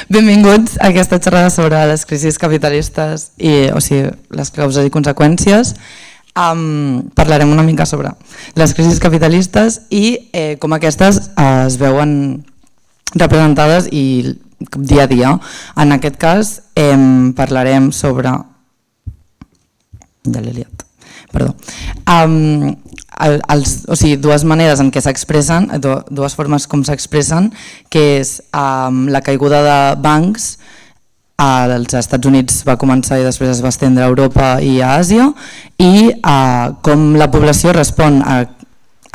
Benvinguts a aquesta xerrada sobre les crisis capitalistes i, o sigui, les causes i conseqüències. Parlarem una mica sobre les crisis capitalistes i com aquestes es veuen representades i dia a dia. En aquest cas parlarem sobre... Ja l'he liat, perdó. Dues maneres en què s'expressen, dues formes com s'expressen, que és la caiguda de bancs als Estats Units va començar i després es va estendre a Europa i a Àsia, i com la població respon a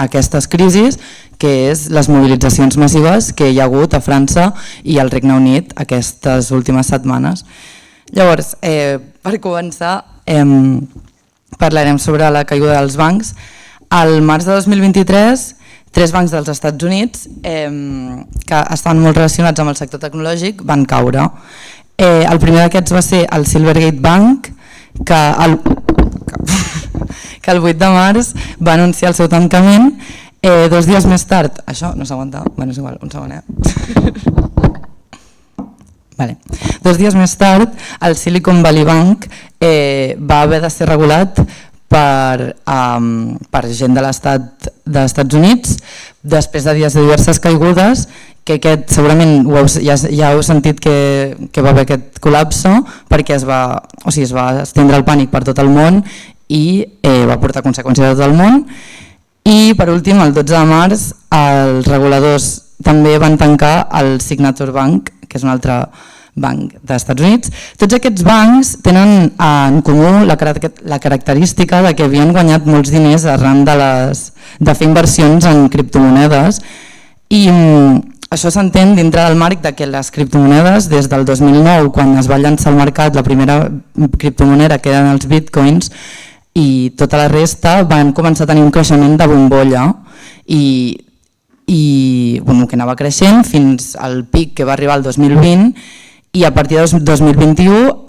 aquestes crisis, que és les mobilitzacions massives que hi ha hagut a França i al Regne Unit aquestes últimes setmanes. Llavors, per començar, parlarem sobre la caiguda dels bancs. Al març de 2023, 3 bancs dels Estats Units que estan molt relacionats amb el sector tecnològic van caure. El primer d'aquests va ser el Silvergate Bank, que el 8 de març va anunciar el seu tancament. 2 dies més tard, això no s'aguanta, bueno, és igual, un segon, Vale. 2 dies més tard, el Silicon Valley Bank va haver de ser regulat per gent de l'estat dels Estats Units després de dies de diverses caigudes, que aquest segurament ja heu sentit que va haver aquest col·lapse perquè es va estendre el pànic per tot el món i va portar conseqüències a tot el món. I per últim, el 12 de març, els reguladors també van tancar el Signature Bank, que és un altre banc dels Estats Units. Tots aquests bancs tenen en comú la característica de que havien guanyat molts diners arran de fer inversions en criptomonedes, i això s'entén dintre del marc de que les criptomonedes des del 2009, quan es va llançar al mercat la primera criptomoneda, que eren els bitcoins, i tota la resta van començar a tenir un creixement de bombolla i que anava creixent fins al pic que va arribar el 2020, i a partir del 2021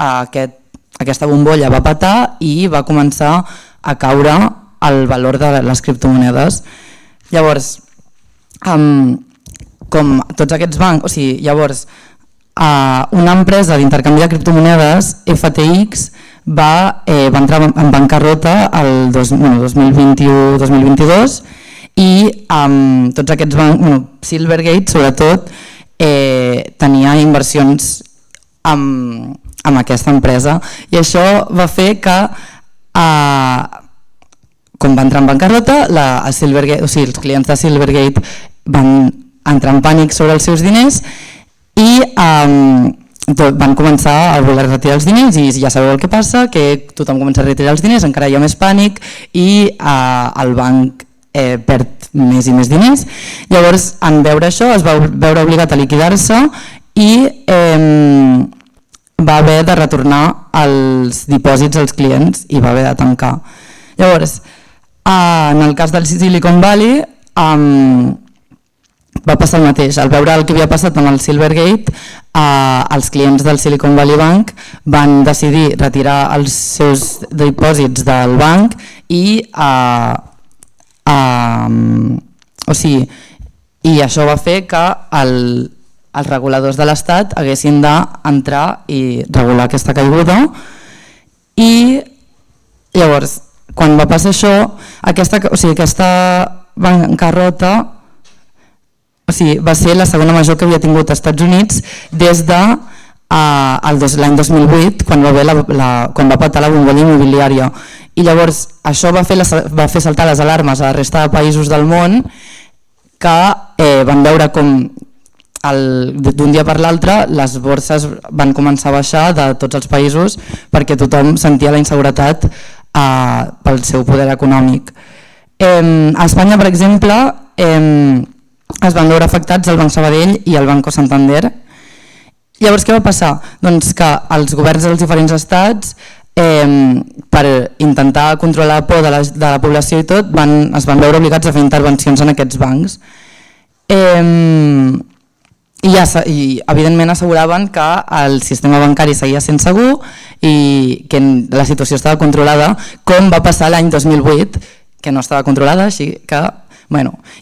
aquesta bombolla va petar i va començar a caure el valor de les criptomonedes. Llavors, com tots aquests bancs, llavors una empresa d'intercanvi de criptomonedes, FTX, va entrar en bancarrota el 2021-2022, i tots aquests bancs, Silvergate sobretot, tenia inversions amb aquesta empresa, i això va fer que com va entrar en bancarrota, els clients de Silvergate van entrar en pànic sobre els seus diners i van començar a voler retirar els diners, i ja sabeu el que passa, que tothom comença a retirar els diners, encara hi ha més pànic i el banc perd més i més diners. Llavors, en veure això, es va veure obligat a liquidar-se i va haver de retornar els dipòsits als clients i va haver de tancar. Llavors, en el cas del Silicon Valley va passar el mateix. Al veure el que havia passat amb el Silvergate, els clients del Silicon Valley Bank van decidir retirar els seus dipòsits del banc i això va fer que els reguladors de l'Estat haguessin d'entrar i regular aquesta caiguda. I llavors, quan va passar això, aquesta bancarrota va ser la segona major que havia tingut als Estats Units des de l'any 2008, quan va petar la bombolla immobiliària. I llavors això va fer saltar les alarmes a la resta de països del món, que van veure com d'un dia per l'altre les borses van començar a baixar de tots els països perquè tothom sentia la inseguretat pel seu poder econòmic. A Espanya, per exemple, es van veure afectats el Banc Sabadell i el Banco Santander. Llavors, què va passar? Doncs que els governs dels diferents estats, per intentar controlar la por de la població i tot, es van veure obligats a fer intervencions en aquests bancs. I evidentment asseguraven que el sistema bancari seguia sent segur i que la situació estava controlada, com va passar l'any 2008, que no estava controlada, així que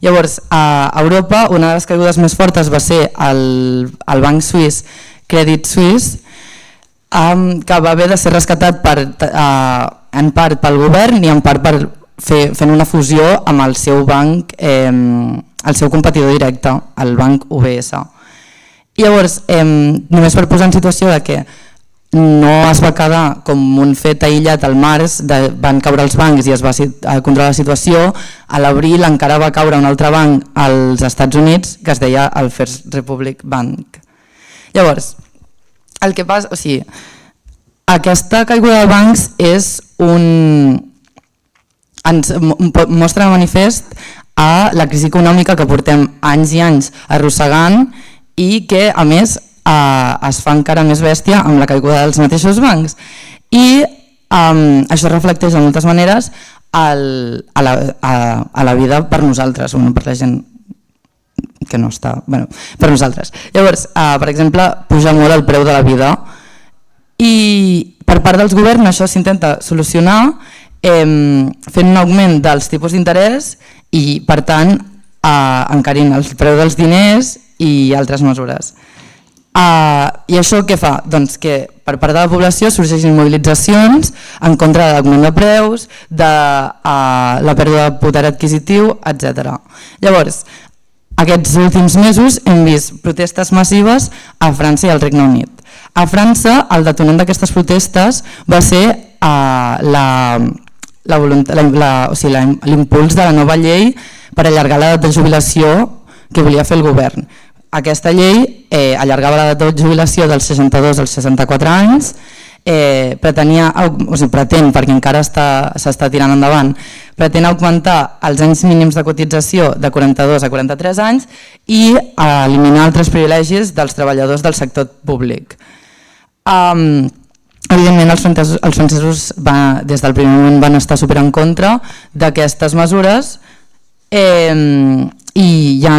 Llavors, a Europa, una de les caigudes més fortes va ser el banc suís Credit Suisse, que va haver de ser rescatat en part pel govern i en part fent una fusió amb el seu banc, el seu competidor directe, el banc UBS. Llavors, només per posar en situació de que no es va quedar com un fet aïllat al març, van caure els bancs i es va controlar la situació, a l'abril encara va caure un altre banc als Estats Units que es deia el First Republic Bank. Llavors, el que passa, aquesta caiguda de bancs ens mostra de manifest a la crisi econòmica que portem anys i anys arrossegant i que a més es fa encara més bèstia amb la caiguda dels mateixos bancs. I això reflecteix de moltes maneres a la vida per nosaltres, per la gent que no està, per nosaltres. Llavors, per exemple, puja molt el preu de la vida i per part dels governs això s'intenta solucionar fent un augment dels tipus d'interès i per tant encarint el preu dels diners i altres mesures. I això què fa? Doncs que per part de la població sorgeixin mobilitzacions en contra de l'augment de preus, de la pèrdua de poder adquisitiu, etc. Llavors, aquests últims mesos hem vist protestes massives a França i al Regne Unit. A França, el detonant d'aquestes protestes va ser l'impuls de la nova llei per allargar l'edat de jubilació que volia fer el govern. Aquesta llei allargava l'edat de jubilació dels 62 als 64 anys, pretén, perquè encara s'està tirant endavant, pretén augmentar els anys mínims de cotització de 42 a 43 anys i eliminar altres privilegis dels treballadors del sector públic. Evidentment, els francesos des del primer moment van estar super en contra d'aquestes mesures i hi ha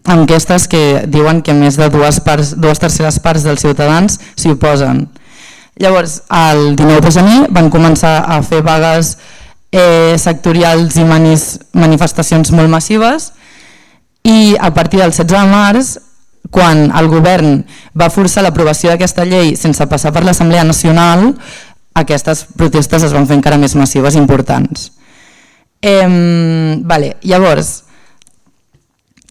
enquestes que diuen que més de dues terceres parts dels ciutadans s'hi oposen. Llavors, el 19 de gener van començar a fer vagues sectorials i manifestacions molt massives i a partir del 16 de març, quan el govern va forçar l'aprovació d'aquesta llei sense passar per l'Assemblea Nacional, aquestes protestes es van fer encara més massives i importants. Llavors,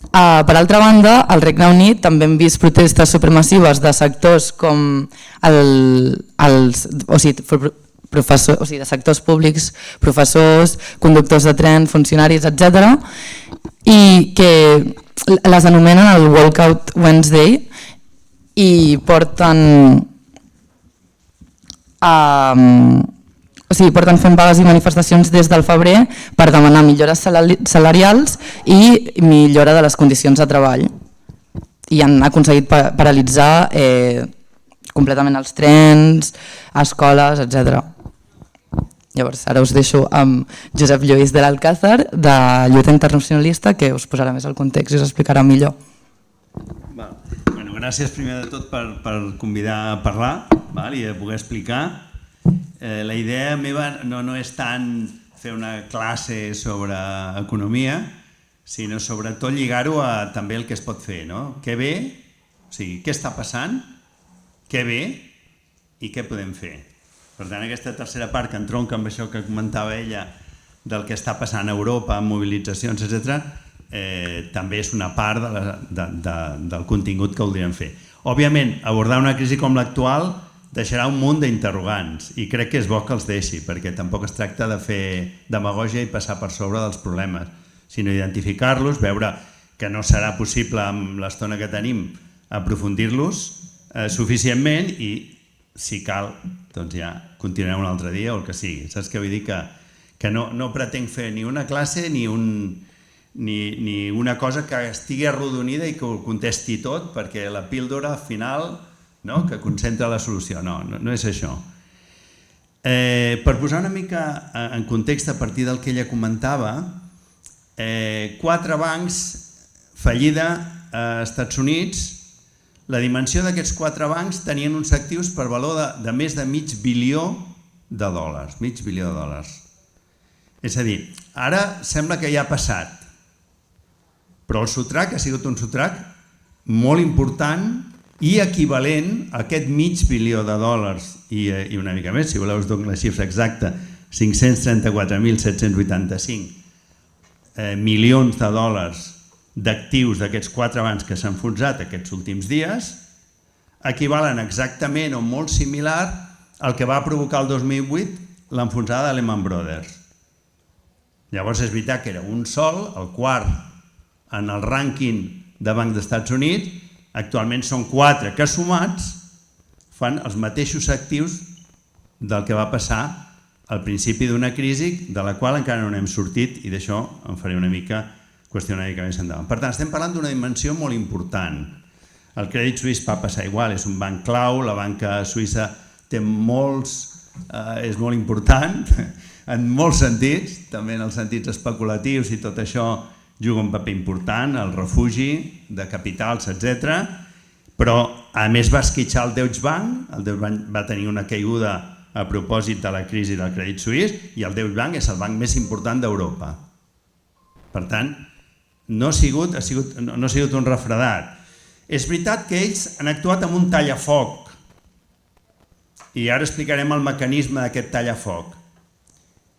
per altra banda, al Regne Unit també hem vist protestes supermassives de sectors com de sectors públics, professors, conductors de tren, funcionaris, etc. i que les anomenen el Walkout Wednesday i porten fent vagues i manifestacions des del febrer per demanar millores salarials i millora de les condicions de treball. I han aconseguit paralitzar completament els trens, escoles, etc. Llavors, ara us deixo amb Josep Lluís de l'Alcázar, de Lluita Internacionalista, que us posarà més al context i us explicarà millor. Gràcies primer de tot per convidar a parlar i a poder explicar. La idea meva no és tant fer una classe sobre economia, sinó sobretot lligar-ho a també el que es pot fer. Què ve, què està passant, què ve i què podem fer. Per tant, aquesta tercera part que entronca amb això que comentava ella del que està passant a Europa, amb mobilitzacions, etc., també és una part del contingut que voldríem fer. Òbviament, abordar una crisi com l'actual deixarà un munt d'interrogants i crec que és bo que els deixi, perquè tampoc es tracta de fer demagògia i passar per sobre dels problemes, sinó identificar-los, veure que no serà possible amb l'estona que tenim aprofundir-los suficientment i, si cal, doncs ja continuarem un altre dia o el que sigui. Saps què vull dir? Que no pretenc fer ni una classe ni una cosa que estigui arrodonida i que ho contesti tot, perquè la píldora final que concentra la solució. No és això. Per posar una mica en context a partir del que ella comentava, 4 bancs, fallida a Estats Units. La dimensió d'aquests 4 bancs tenien uns actius per valor de més de $500 milions. És a dir, ara sembla que ja ha passat, Però el sotrac ha sigut un sotrac molt important i equivalent a aquest $500 milió i una mica més, si voleu us dono la xifra exacta, 534.785 milions de dòlars d'actius d'aquests 4 bancs que s'han enfonsat aquests últims dies, equivalen exactament o molt similar al que va provocar el 2008 l'enfonsada de Lehman Brothers. Llavors és veritat que era un sol, el quart en el rànquing de bancs dels Estats Units, actualment són 4 que sumats fan els mateixos actius del que va passar al principi d'una crisi de la qual encara no n'hem sortit i d'això en faré una mica qüestionar una mica més endavant. Per tant, estem parlant d'una dimensió molt important. El Credit Suisse va passar igual, és un banc clau, la banca suïssa té és molt important en molts sentits, també en els sentits especulatius i tot això juga un paper important, el refugi de capitals, etc. Però a més va esquitxar el Deutsche Bank, el Deutsche Bank va tenir una caiguda a propòsit de la crisi del Credit Suisse i el Deutsche Bank és el banc més important d'Europa. Per tant, no ha sigut un refredat. És veritat que ells han actuat amb un tallafoc i ara explicarem el mecanisme d'aquest tallafoc.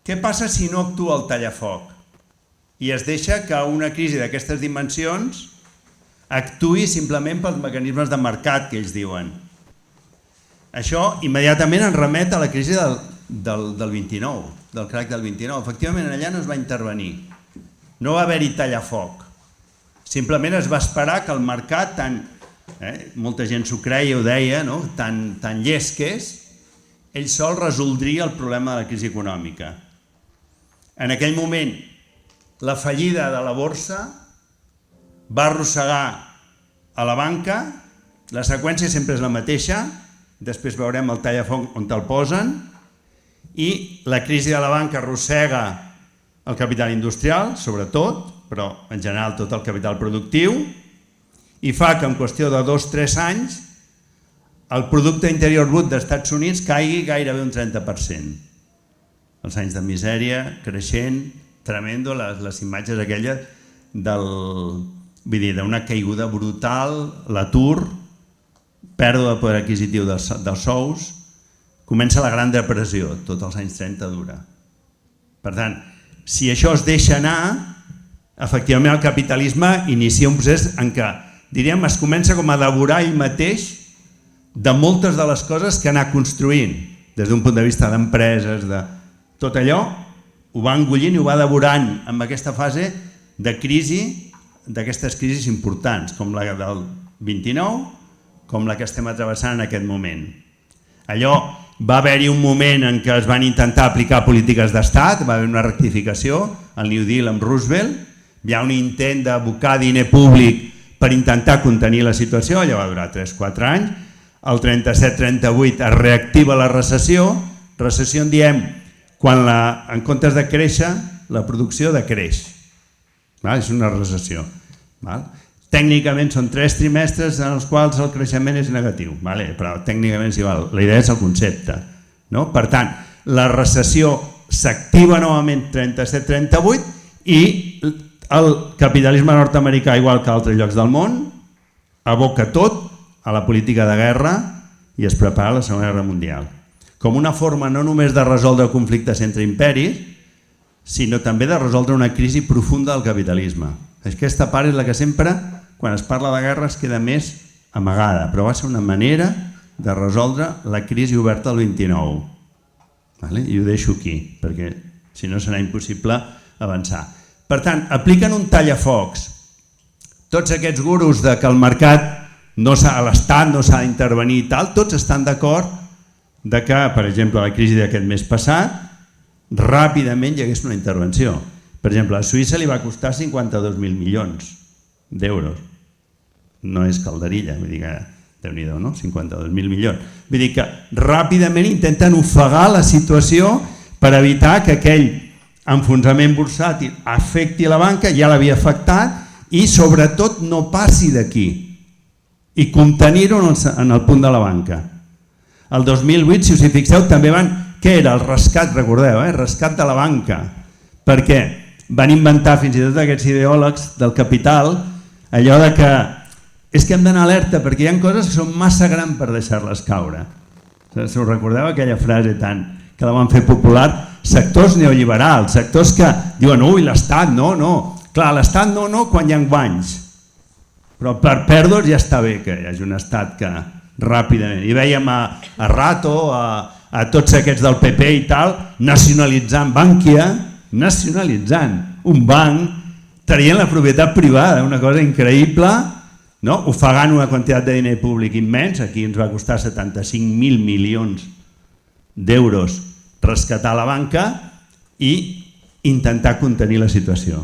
Què passa si no actua el tallafoc i es deixa que una crisi d'aquestes dimensions actuï simplement pels mecanismes de mercat que ells diuen? Això immediatament ens remet a la crisi del 29, del crac del 29. Efectivament, allà no es va intervenir. No va haver-hi tallafoc. Simplement es va esperar que el mercat, molta gent s'ho creia, ho deia, tan llest que és, ell sol resoldria el problema de la crisi econòmica. En aquell moment, la fallida de la borsa va arrossegar a la banca, la seqüència sempre és la mateixa, després veurem el tallafoc on te'l posen, i la crisi de la banca arrossega el capital industrial, sobretot, però en general tot el capital productiu, i fa que en qüestió de 2-3 anys el producte interior brut dels Estats Units caigui gairebé un 30%. Els anys de misèria, creixent, tremendo, les imatges aquelles d'una caiguda brutal, l'atur, pèrdua de poder adquisitiu dels sous, comença la Gran Depressió, tots els anys 30 dura. Per tant, si això es deixa anar, efectivament el capitalisme inicia un procés en què, diríem, es comença com a devorar ell mateix de moltes de les coses que ha anat construint, des d'un punt de vista d'empreses, de tot allò, ho va engollint i ho va devorant amb aquesta fase de crisi, d'aquestes crisis importants, com la del 29, com la que estem travessant en aquest moment. Allò va haver-hi un moment en què es van intentar aplicar polítiques d'estat, va haver una rectificació, el New Deal amb Roosevelt, hi ha un intent d'abocar diner públic per intentar contenir la situació, allò va durar 3-4 anys, el 37-38 es reactiva la recessió en diem quan en comptes de créixer, la producció decreix. És una recessió. Tècnicament són 3 trimestres en els quals el creixement és negatiu, però tècnicament és igual, la idea és el concepte. Per tant, la recessió s'activa novament 37-38 i el capitalisme nord-americà, igual que altres llocs del món, aboca tot a la política de guerra i es prepara la Segona Guerra Mundial. Com una forma no només de resoldre conflictes entre imperis, sinó també de resoldre una crisi profunda del capitalisme. Aquesta part és la que sempre, quan es parla de guerra, es queda més amagada, però va ser una manera de resoldre la crisi oberta del 29. I ho deixo aquí, perquè si no serà impossible avançar. Per tant, apliquen un tallafocs. Tots aquests gurus de que el mercat, l'Estat no s'ha d'intervenir i tal, tots estan d'acord que, per exemple, a la crisi d'aquest mes passat, ràpidament hi hagués una intervenció. Per exemple, a Suïssa li va costar 52.000 milions d'euros. No és calderilla, vull dir que, Déu-n'hi-do, no? 52.000 milions. Vull dir que ràpidament intenten ofegar la situació per evitar que aquell enfonsament bursàtil afecti la banca, ja l'havia afectat i sobretot no passi d'aquí i contenir-ho en el punt de la banca. El 2008, si us hi fixeu, també van... Què era? El rescat, recordeu, rescat de la banca. Perquè van inventar fins i tot aquests ideòlegs del capital allò de que és que hem d'anar alerta perquè hi ha coses que són massa grans per deixar-les caure. Si us recordeu aquella frase tant que la van fer popular, sectors neoliberals, sectors que diuen ui, l'Estat, no, clar, l'Estat no quan hi ha guanys, però per pèrdues ja està bé que hi hagi un Estat que ràpidament, i veiem a Rato, a tots aquests del PP i tal, nacionalitzant Bankia, nacionalitzant un banc, traient la propietat privada, una cosa increïble, ofegant una quantitat de diner públic immens, aquí ens va costar 75.000 milions d'euros rescatar la banca i intentar contenir la situació.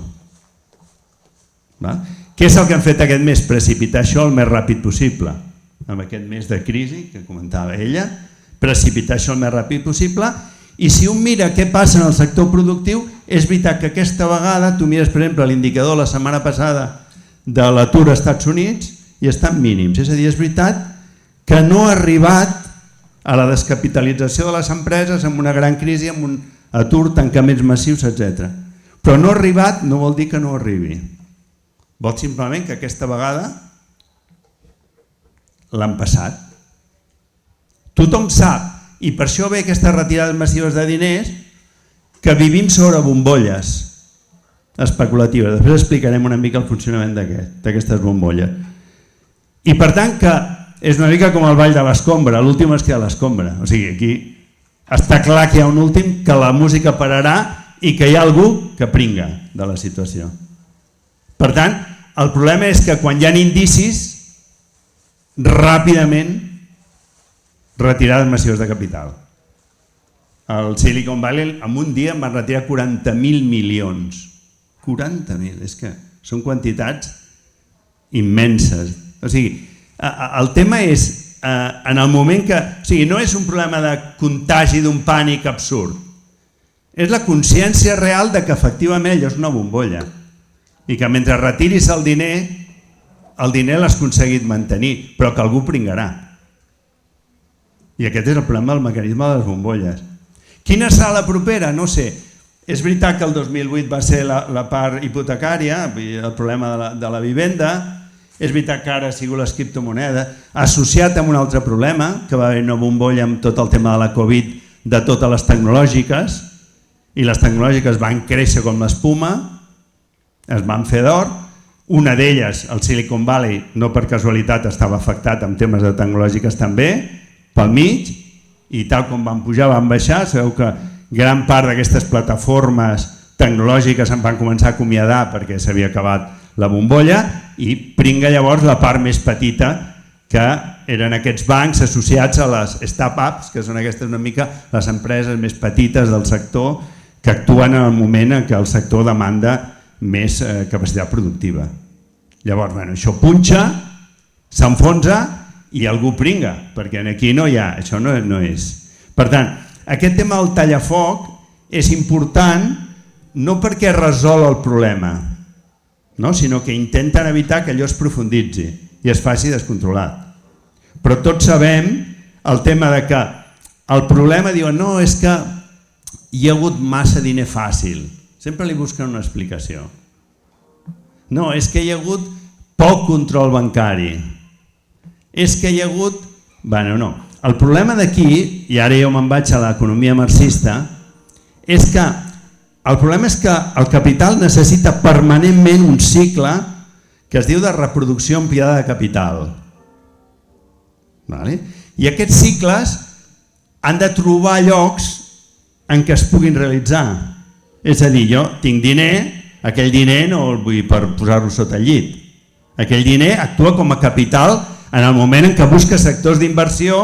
Què és el que han fet aquest mes? Precipitar això el més ràpid possible. Amb aquest mes de crisi que comentava ella, precipitar això el més ràpid possible, i si un mira què passa en el sector productiu, és veritat que aquesta vegada, tu mires per exemple l'indicador la setmana passada de l'atur als Estats Units i estan mínims, és a dir, és veritat que no ha arribat a la descapitalització de les empreses amb una gran crisi, amb un atur, tancaments massius, etc. Però no ha arribat no vol dir que no arribi. Vol simplement que aquesta vegada l'han passat. Tothom sap, i per això ve aquestes retirades massives de diners, que vivim sobre bombolles especulatives. Després explicarem una mica el funcionament d'aquestes bombolles. I per tant que és una mica com el ball de l'escombra, l'últim es queda a l'escombra. O sigui, aquí està clar que hi ha un últim, que la música pararà i que hi ha algú que pringa de la situació. Per tant, el problema és que quan hi ha indicis, ràpidament retirades massives de capital. Al Silicon Valley en un dia en van retirar 40.000 milions. 40.000, és que són quantitats immenses. O sigui, el tema és, en el moment que... O sigui, no és un problema de contagi d'un pànic absurd. És la consciència real de que efectivament allò és una bombolla i que mentre retiris el diner l'has aconseguit mantenir, però que algú pringarà. I aquest és el problema del mecanisme de les bombolles. Quina serà la propera? No sé. És veritat que el 2008 va ser la part hipotecària, el problema de la vivenda. És veritat que ara ha sigut les criptomonedes, associat amb un altre problema, que va haver una bombolla amb tot el tema de la Covid, de totes les tecnològiques, i les tecnològiques van créixer com l'espuma, es van fer d'or. Una d'elles, el Silicon Valley, no per casualitat estava afectat amb temes de tecnològiques també, pel mig, i tal com van pujar van baixar. Sabeu que gran part d'aquestes plataformes tecnològiques en van començar a acomiadar perquè s'havia acabat la bombolla, i pringa llavors la part més petita, que eren aquests bancs associats a les startups, que són aquestes una mica les empreses més petites del sector que actuen en el moment en què el sector demanda més capacitat productiva. Llavors, això punxa, s'enfonsa i algú pringa, perquè aquí no hi ha, això no és. Per tant, aquest tema del tallafoc és important no perquè resol el problema, sinó que intenten evitar que allò es profunditzi i es faci descontrolat. Però tots sabem el tema de que el problema, diuen, no, és que hi ha hagut massa diner fàcil. Sempre li busquen una explicació. No, és que hi ha hagut poc control bancari. És que hi ha hagut... Bueno, no. El problema d'aquí, i ara jo me'n vaig a l'economia marxista, és que el problema és que el capital necessita permanentment un cicle que es diu de reproducció ampliada de capital. I aquests cicles han de trobar llocs en què es puguin realitzar. És a dir, jo tinc diner, aquell diner no el vull per posar-lo sota el llit. Aquell diner actua com a capital en el moment en què busca sectors d'inversió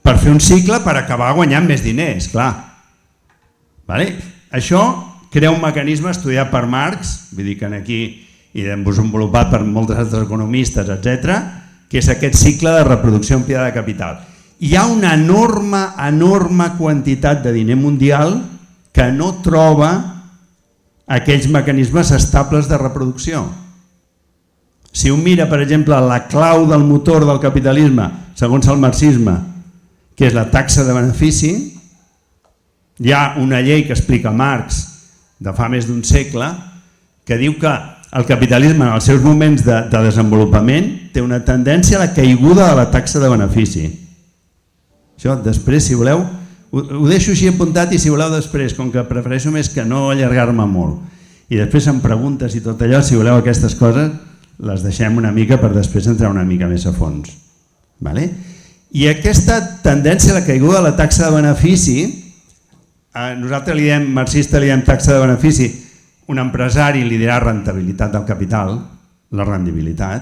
per fer un cicle per acabar guanyant més diners, clar. Això crea un mecanisme estudiat per Marx, vull dir que aquí i desenvolupat per molts altres economistes, etc., que és aquest cicle de reproducció ampliada de capital. Hi ha una enorme quantitat de diner mundial que no troba aquells mecanismes estables de reproducció. Si un mira, per exemple, la clau del motor del capitalisme, segons el marxisme, que és la taxa de benefici, hi ha una llei que explica Marx de fa més d'un segle, que diu que el capitalisme en els seus moments de desenvolupament té una tendència a la caiguda de la taxa de benefici. Això després, si voleu, ho deixo així apuntat i si voleu després, com que prefereixo més que no allargar-me molt. I després em preguntes i tot allò, si voleu aquestes coses, les deixem una mica per després entrar una mica més a fons. I aquesta tendència a la caiguda de la taxa de benefici, nosaltres li diem, marxista li diem taxa de benefici, un empresari li dirà rentabilitat del capital, la rendibilitat,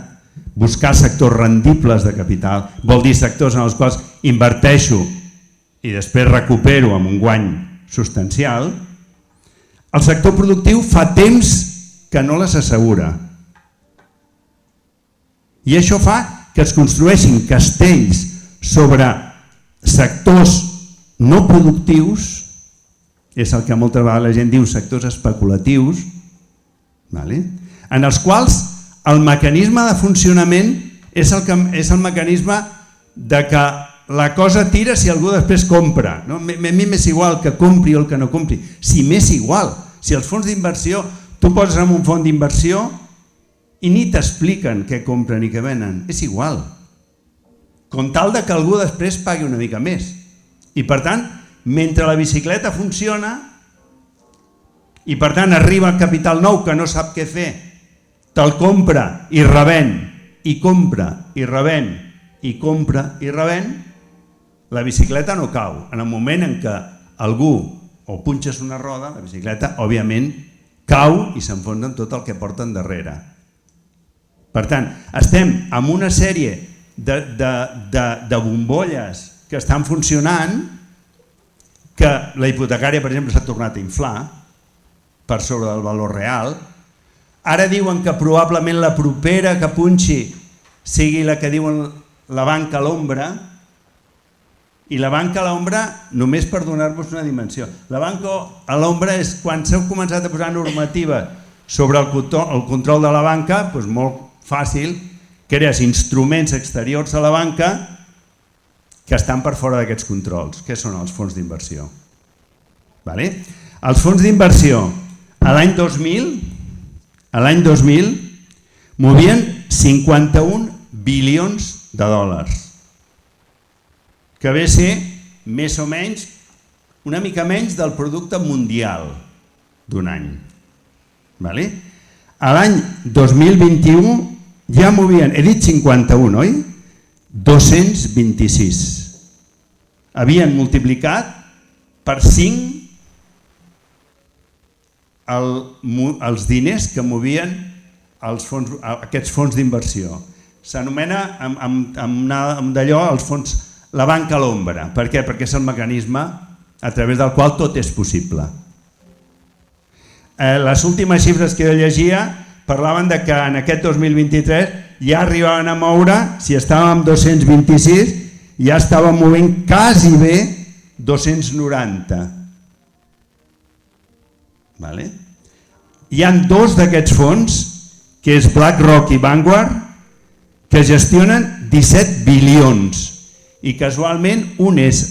buscar sectors rendibles de capital, vol dir sectors en els quals inverteixo i després recupero amb un guany substancial. El sector productiu fa temps que no les assegura. I això fa que es construeixin castells sobre sectors no productius, és el que moltes vegades la gent diu sectors especulatius, en els quals el mecanisme de funcionament és el mecanisme de que la cosa tira si algú després compra. A mi m'és igual que compri o el que no compri. Si m'és igual, si els fons d'inversió, tu poses en un fons d'inversió i ni t'expliquen què compren i què venen, és igual. Com tal que algú després pagui una mica més. I per tant, mentre la bicicleta funciona i per tant arriba capital nou que no sap què fer, te'l compra i revèn, i compra i revèn, i compra i revèn, la bicicleta no cau. En el moment en què algú o punxes una roda, la bicicleta òbviament cau i s'enfonsa en tot el que porten darrere. Per tant, estem amb una sèrie de bombolles que estan funcionant, que la hipotecària, per exemple, s'ha tornat a inflar per sobre del valor real. Ara diuen que probablement la propera que punxi sigui la que diuen la banca a l'ombra, i la banca a l'ombra, només per donar-vos una dimensió, la banca a l'ombra és quan s'heu començat a posar normativa sobre el control de la banca, doncs molt fàcil, crees instruments exteriors a la banca que estan per fora d'aquests controls. Què són els fons d'inversió? Els fons d'inversió a l'any 2000 movien 51 bilions de dòlars, que ve a ser més o menys, una mica menys del producte mundial d'un any. A l'any 2021 ja movien, he dit 51, oi? 226. Havien multiplicat per 5 els diners que movien aquests fons d'inversió. S'anomena amb d'allò els fons, la banca a l'ombra. Per què? Perquè és el mecanisme a través del qual tot és possible. Les últimes xifres que jo llegia parlaven que en aquest 2023 ja arribaven a moure, si estàvem amb 226, ja estàvem movent quasi bé 290. Hi ha dos d'aquests fons, que és BlackRock i Vanguard, que gestionen 17 bilions i casualment un és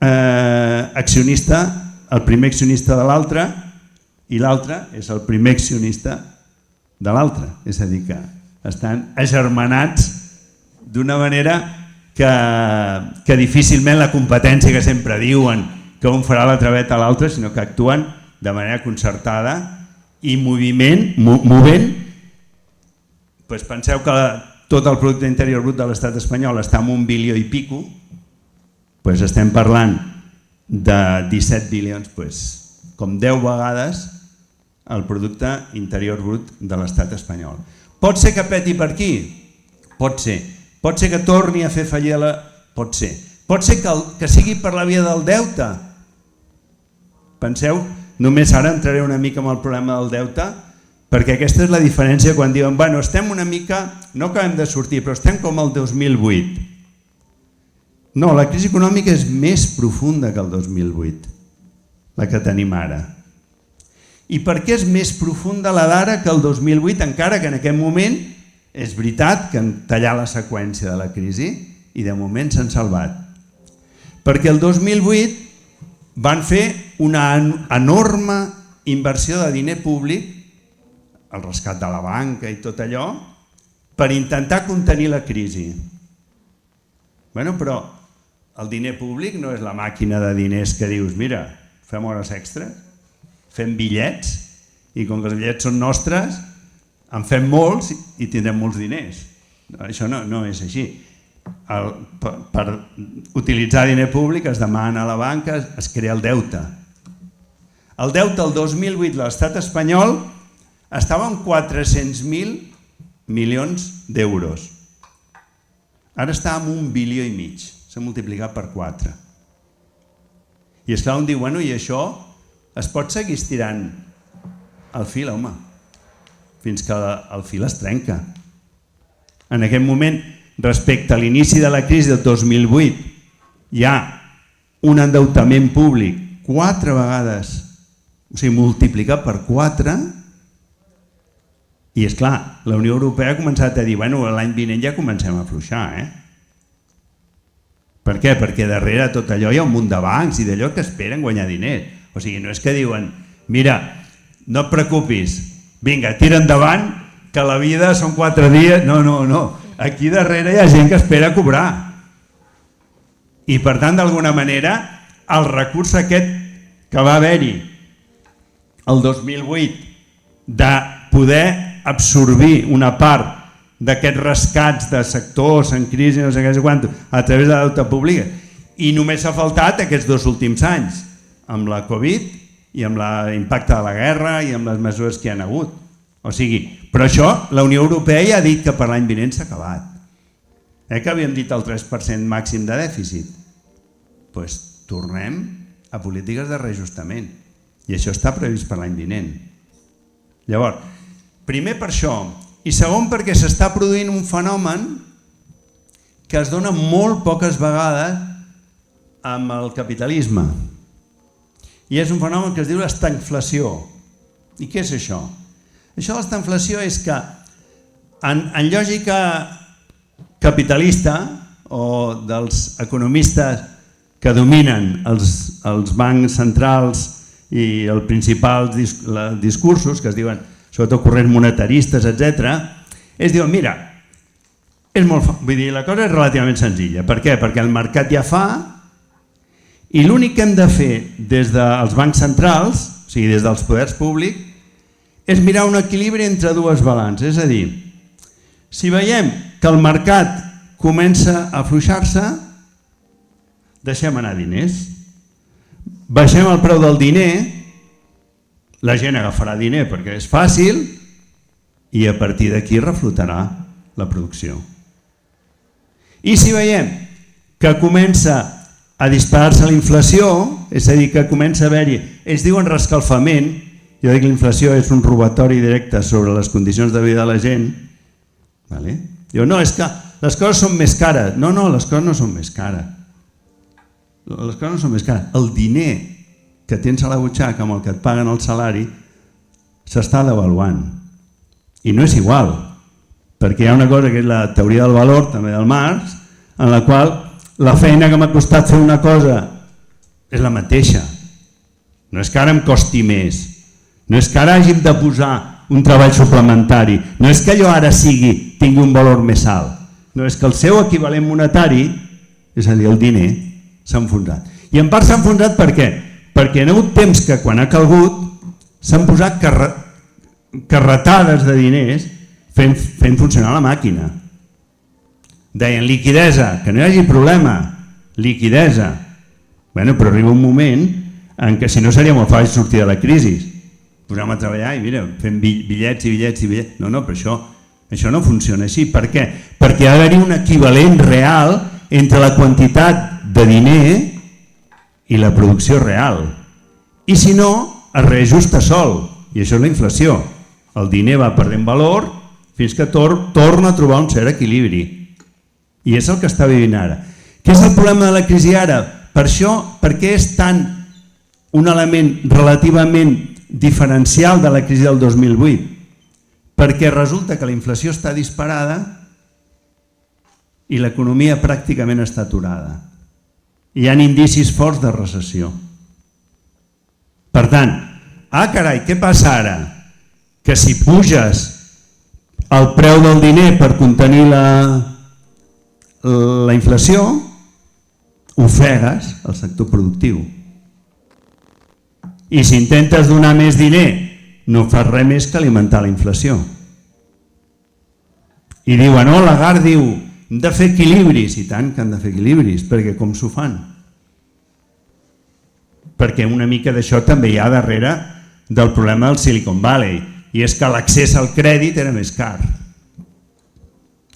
accionista, el primer accionista de l'altre, i l'altre és el primer accionista de l'altre. És a dir, que estan agermanats d'una manera que difícilment la competència que sempre diuen que un farà la traveta a l'altre, sinó que actuen de manera concertada i movent. Penseu que tot el producte interior brut de l'estat espanyol està en 1 bilió i pico, estem parlant de 17 bilions, com 10 vegades el producte interior brut de l'estat espanyol. Pot ser que peti per aquí? Pot ser. Pot ser que torni a fer fallida? Pot ser. Pot ser que sigui per la via del deute? Penseu, només ara entraré una mica en el problema del deute, perquè aquesta és la diferència quan diuen estem una mica, no acabem de sortir, però estem com el 2008. No, la crisi econòmica és més profunda que el 2008, la que tenim ara. I per què és més profunda la d'ara que el 2008, encara que en aquest moment és veritat que han tallat la seqüència de la crisi i de moment s'han salvat? Perquè el 2008 van fer una enorme inversió de diner públic, el rescat de la banca i tot allò, per intentar contenir la crisi. Bueno, però el diner públic no és la màquina de diners que dius, mira, fem hores extres, fem bitllets, i com que els bitllets són nostres, en fem molts i tindrem molts diners. Això no és així. Per utilitzar diner públic es demana a la banca, es crea el deute. El deute el 2008 de l'estat espanyol estava en 400.000 milions d'euros. Ara està en 1,5 bilió, s'ha multiplicat per 4. I esclar, un diu, bueno, i això es pot seguir estirant el fil, home, fins que el fil es trenca. En aquest moment, respecte a l'inici de la crisi del 2008, hi ha un endeutament públic 4 vegades, o sigui, multiplicat per 4, i és clar, la Unió Europea ha començat a dir, bueno, l'any vinent ja comencem a afluixar, Per què? Perquè darrere tot allò hi ha un munt de bancs i d'allò que esperen guanyar diners. O sigui, no és que diuen, mira, no et preocupis, vinga, tira endavant, que la vida són 4 dies. No. Aquí darrere hi ha gent que espera cobrar. I per tant, d'alguna manera, el recurs aquest que va haver-hi el 2008 de poder absorbir una part d'aquests rescats de sectors en crisi, no sé què, a través de la deute pública. I només ha faltat aquests 2 últims anys, amb la Covid i amb l'impacte de la guerra i amb les mesures que hi ha hagut. O sigui, però això la Unió Europea ja ha dit que per l'any vinent s'ha acabat. Que havíem dit el 3% màxim de dèficit. Doncs tornem a polítiques de reajustament. I això està previst per l'any vinent. Llavors, primer per això, i segon perquè s'està produint un fenomen que es dona molt poques vegades amb el capitalisme. I és un fenomen que es diu l'estagflació. I què és això? Això de l'estagflació és que en lògica capitalista o dels economistes que dominen els bancs centrals i els principals discursos, que es diuen sobretot corrents monetaristes, etc., es diuen, mira, vull dir, la cosa és relativament senzilla. Per què? Perquè el mercat ja fa i l'únic que hem de fer des dels bancs centrals, o sigui, des dels poders públics, és mirar un equilibri entre 2 balances. És a dir, si veiem que el mercat comença a afluixar-se, deixem anar diners, baixem el preu del diner, la gent agafarà diner perquè és fàcil i a partir d'aquí reflotarà la producció. I si veiem que comença a disparar-se la inflació, és a dir, que comença a haver-hi, ells diuen rescalfament, jo dic que la inflació és un robatori directe sobre les condicions de vida de la gent, diuen, no, és que les coses són més cares. No, les coses no són més cares. Les coses no són més cares. El diner que tens a la butxaca amb el que et paguen el salari s'està devaluant. I no és igual, perquè hi ha una cosa que és la teoria del valor, també del Marx, en la qual la feina que m'ha costat fer una cosa és la mateixa. No és que ara em costi més, no és que ara hàgim de posar un treball suplementari, no és que allò ara tingui un valor més alt, no és que el seu equivalent monetari, és a dir, el diner, s'ha enfonsat. I en part s'ha enfonsat per què? Perquè hi ha hagut temps que quan ha calgut s'han posat carretades de diners fent funcionar la màquina. Deien liquidesa, que no hi hagi problema, liquidesa. Bueno, però arriba un moment en què si no seria molt fàcil sortir de la crisi. Posem a treballar i mira, fem bitllets i bitllets i bitllets. No, però això no funciona així. Per què? Perquè ha d'haver-hi un equivalent real entre la quantitat de diner i la producció real. I si no, es reajusta sol, i això és la inflació. El diner va perdent valor fins que torna a trobar un cert equilibri. I és el que està vivint ara. Què és el problema de la crisi ara? Per això, per què és tant un element relativament diferencial de la crisi del 2008? Perquè resulta que la inflació està disparada i l'economia pràcticament està aturada. Hi ha indicis forts de recessió. Per tant, carai, què passa ara? Que si puges el preu del diner per contenir la inflació, ofegues el sector productiu. I si intentes donar més diner, no fas res més que alimentar la inflació. I diuen, Lagarde diu, hem de fer equilibris, i tant que han de fer equilibris, perquè com s'ho fan? Perquè una mica d'això també hi ha darrere del problema del Silicon Valley, i és que l'accés al crèdit era més car.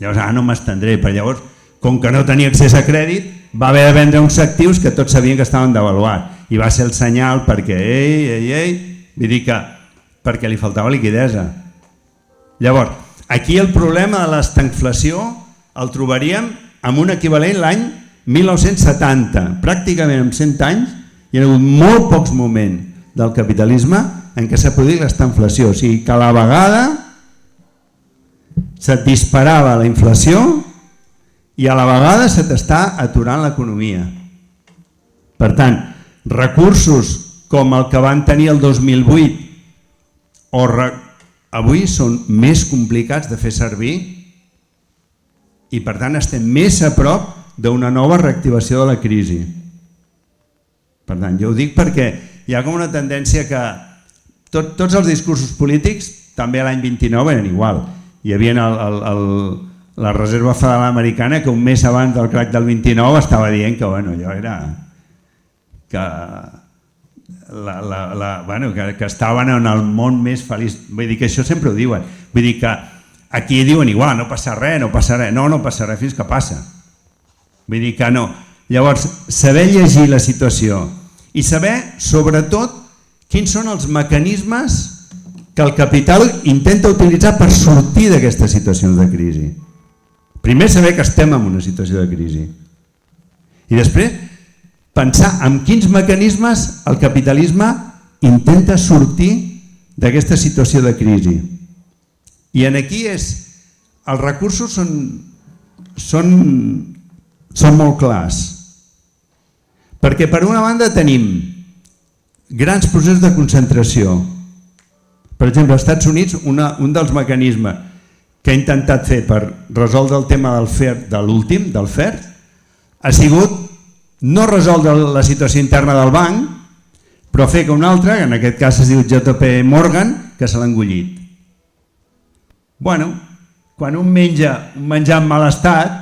Llavors, no m'estendré, però llavors, com que no tenia accés a crèdit, va haver de vendre uns actius que tots sabien que estaven devaluats, i va ser el senyal perquè, vull dir que perquè li faltava liquidesa. Llavors, aquí el problema de l'estagflació el trobaríem amb un equivalent l'any 1970, pràcticament en 100 anys, hi ha hagut molt pocs moments del capitalisme en què s'ha produït l'estagflació, o sigui que a la vegada se't disparava la inflació i a la vegada se t'està aturant l'economia. Per tant, recursos com el que van tenir el 2008 avui són més complicats de fer servir i per tant estem més a prop d'una nova reactivació de la crisi. Per tant, jo ho dic perquè hi ha com una tendència que tots els discursos polítics també l'any 29 eren igual. Hi havia la Reserva Federal Americana que un mes abans del crac del 29 estava dient que allò era que estaven en el món més feliç. Vull dir que això sempre ho diuen. Vull dir que aquí diuen igual, no passa res, no passa res fins que passa. Vull dir que no. Llavors, saber llegir la situació i saber, sobretot, quins són els mecanismes que el capital intenta utilitzar per sortir d'aquestes situacions de crisi. Primer, saber que estem en una situació de crisi. I després, pensar en quins mecanismes el capitalisme intenta sortir d'aquesta situació de crisi. I aquí els recursos són molt clars. Perquè per una banda tenim grans processos de concentració. Per exemple, als Estats Units, un dels mecanismes que ha intentat fer per resoldre el tema del FED, ha sigut no resoldre la situació interna del banc, però fer que un altre, que en aquest cas es diu JP Morgan, que se l'ha engullit. Bueno, quan un menja un menjar en mal estat,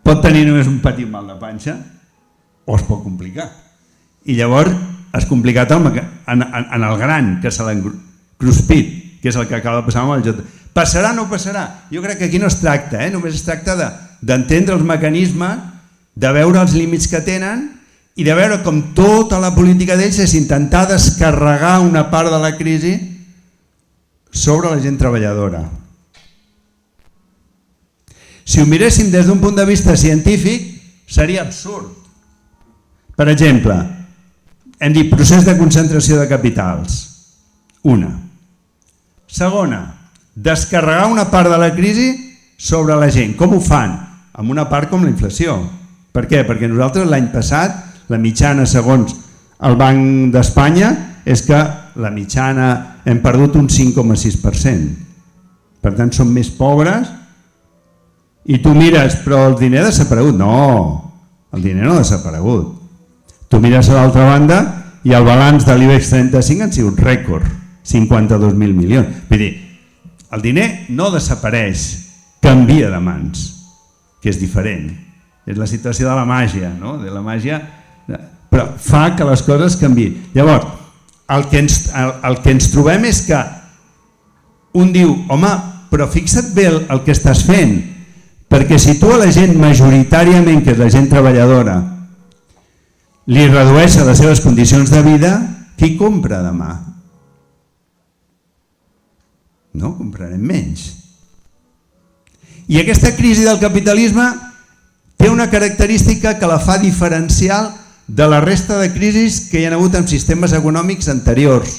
pot tenir només un petit mal de panxa o es pot complicar. I llavors es complicat en el gran, que se l'ha cruspit, que és el que acaba de passar amb el JP. Passarà o no passarà? Jo crec que aquí no es tracta, només es tracta d'entendre els mecanismes, de veure els límits que tenen i de veure com tota la política d'ells és intentar descarregar una part de la crisi sobre la gent treballadora. Si ho miréssim des d'un punt de vista científic, seria absurd. Per exemple, hem dit procés de concentració de capitals. Una. Segona, descarregar una part de la crisi sobre la gent. Com ho fan? Amb una part com la inflació. Per què? Perquè nosaltres l'any passat, la mitjana segons el Banc d'Espanya, és que la mitjana hem perdut un 5,6%. Per tant, som més pobres i tu mires, però el diner ha desaparegut. No, el diner no ha desaparegut. Tu mires a l'altra banda i el balanç de l'IBEX 35 han sigut rècord, 52.000 milions. Vull dir, el diner no desapareix, canvia de mans, que és diferent. És la situació de la màgia, no? De la màgia, però fa que les coses canviïn. Llavors, el que ens trobem és que un diu, home, però fixa't bé el que estàs fent, perquè si tu a la gent majoritàriament, que és la gent treballadora, li redueix les seves condicions de vida, qui compra demà? No, comprarem menys. I aquesta crisi del capitalisme té una característica que la fa diferencial de la resta de crisis que hi ha hagut en sistemes econòmics anteriors.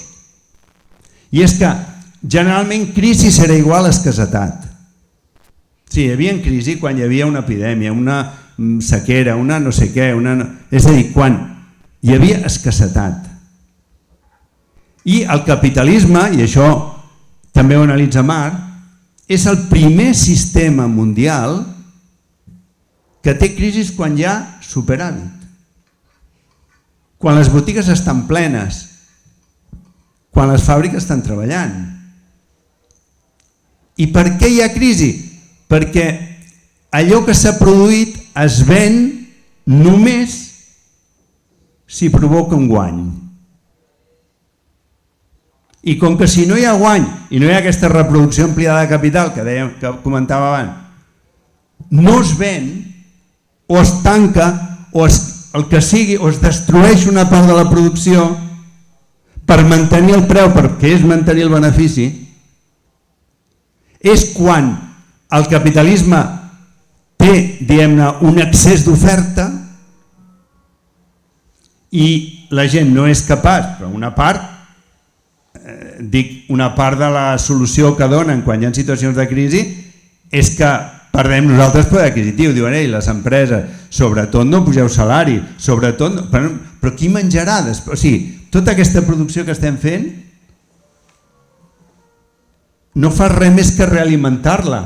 I és que generalment crisi serà igual a escassetat. Sí, hi havia crisi quan hi havia una epidèmia, una sequera, una no sé què, és a dir, quan hi havia escassetat. I el capitalisme, i això també ho analitza Marx, és el primer sistema mundial que té crisi quan hi ha superàvit. Quan les botigues estan plenes, quan les fàbriques estan treballant. I per què hi ha crisi? Perquè allò que s'ha produït es ven només si provoca un guany. I com que si no hi ha guany i no hi ha aquesta reproducció ampliada de capital que comentava abans, no es ven o es tanca o el que sigui, o es destrueix una part de la producció per mantenir el preu, perquè és mantenir el benefici, és quan el capitalisme té, diguem-ne, un excés d'oferta i la gent no és capaç, però una part, dic una part de la solució que donen quan hi ha situacions de crisi és que perdem nosaltres poder adquisitiu. Diuen, les empreses, sobretot no pugeu salari, sobretot no, però qui menjarà després? O sigui, tota aquesta producció que estem fent no fa res més que realimentar-la.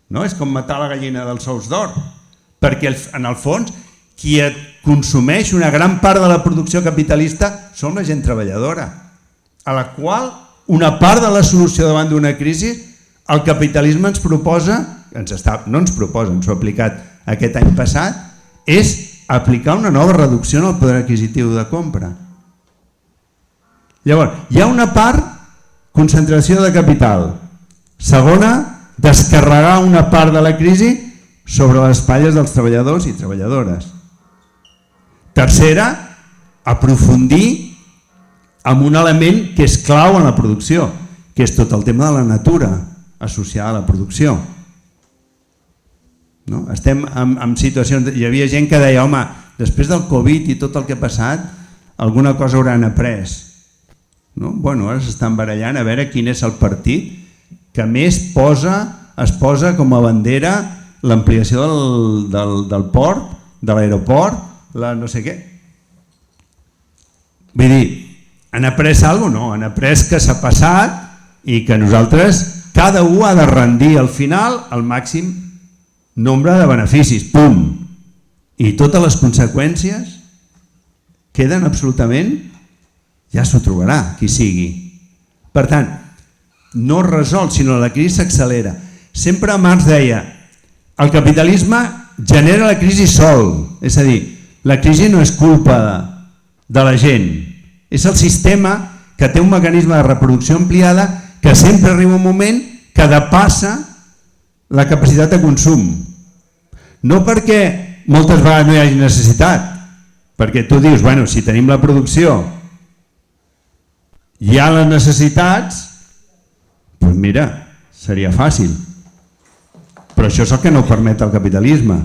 No? És com matar la gallina dels ous d'or, perquè en el fons qui consumeix una gran part de la producció capitalista som la gent treballadora, a la qual una part de la solució davant d'una crisi el capitalisme ens proposa, no ens proposa, ens ho ha aplicat aquest any passat, és aplicar una nova reducció en el poder adquisitiu de compra. Llavors, hi ha una part, concentració de capital. Segona, descarregar una part de la crisi sobre les espatlles dels treballadors i treballadores. Tercera, aprofundir amb un element que és clau en la producció, que és tot el tema de la natura associada a la producció. No? Estem en situacions... Hi havia gent que deia, home, després del Covid i tot el que ha passat, alguna cosa hauran après. No? Bueno, ara s'estan barallant a veure quin és el partit que més es posa com a bandera l'ampliació del port, de l'aeroport, la no sé què. Vull dir, han après alguna cosa? No, han après que s'ha passat i que nosaltres, cada un ha de rendir al final el màxim nombre de beneficis, punt. I totes les conseqüències queden absolutament, ja s'ho trobarà qui sigui. Per tant, no es resol, sinó la crisi s'accelera. Sempre Marx deia, el capitalisme genera la crisi sol, és a dir, la crisi no és culpa de la gent, és el sistema que té un mecanisme de reproducció ampliada que sempre arriba un moment que depassa la capacitat de consum. No perquè moltes vegades no hi hagi necessitat, perquè tu dius, bueno, si tenim la producció, hi ha les necessitats, doncs mira, seria fàcil. Però això és el que no permet el capitalisme.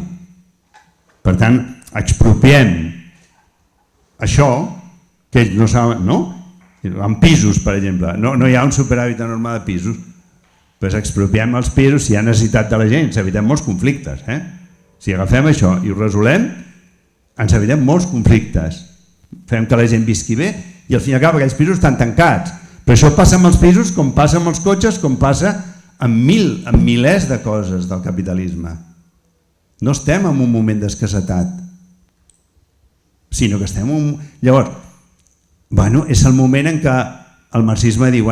Per tant, expropiem això, que ells no saben, no? En pisos, per exemple, no hi ha un superàvit enorme de pisos, doncs expropiem els pisos si hi ha necessitat de la gent, ens evitem molts conflictes. Si agafem això i ho resolem, ens evitem molts conflictes. Fem que la gent visqui bé i al fin i al cap aquells pisos estan tancats. Però això passa amb els pisos com passa amb els cotxes, com passa amb milers de coses del capitalisme. No estem en un moment d'escassetat, sinó que estem en un... Llavors, és el moment en què el marxisme diu,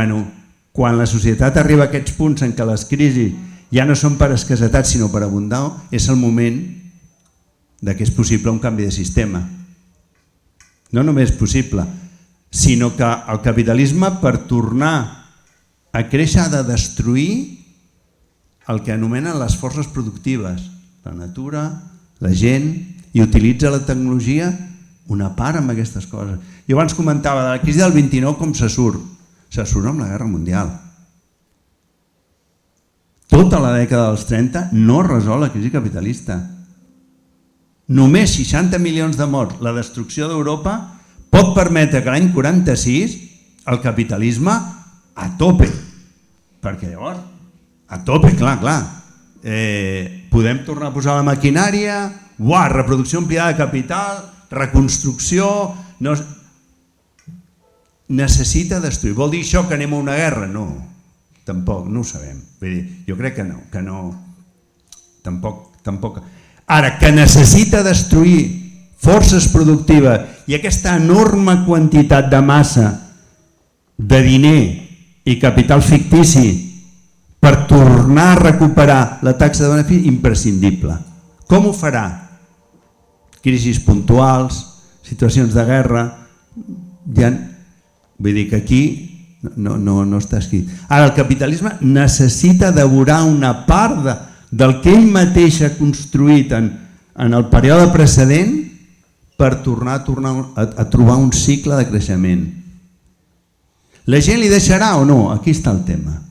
quan la societat arriba a aquests punts en què les crisis ja no són per escassetat sinó per abundar, és el moment que és possible un canvi de sistema. No només possible, sinó que el capitalisme, per tornar a créixer, ha de destruir el que anomenen les forces productives, la natura, la gent, i utilitza la tecnologia una part amb aquestes coses. Jo abans comentava de la crisi del 29 com se surt amb la Guerra Mundial. Tota la dècada dels 30 no resol la crisi capitalista. Només 60 milions de morts, la destrucció d'Europa, pot permetre que l'any 46 el capitalisme a tope. Perquè llavors, a tope, clar, podem tornar a posar la maquinària, reproducció ampliada de capital, reconstrucció... necessita destruir. Vol dir això que anem a una guerra? No, tampoc, no ho sabem. Vull dir, jo crec que no, tampoc. Ara, que necessita destruir forces productives i aquesta enorme quantitat de massa de diner i capital fictici per tornar a recuperar la taxa de benefici, imprescindible. Com ho farà? Crisis puntuals, situacions de guerra, vull dir que aquí no està escrit. Ara, el capitalisme necessita devorar una part del que ell mateix ha construït en el període precedent per tornar a trobar un cicle de creixement. La gent li deixarà o no? Aquí està el tema.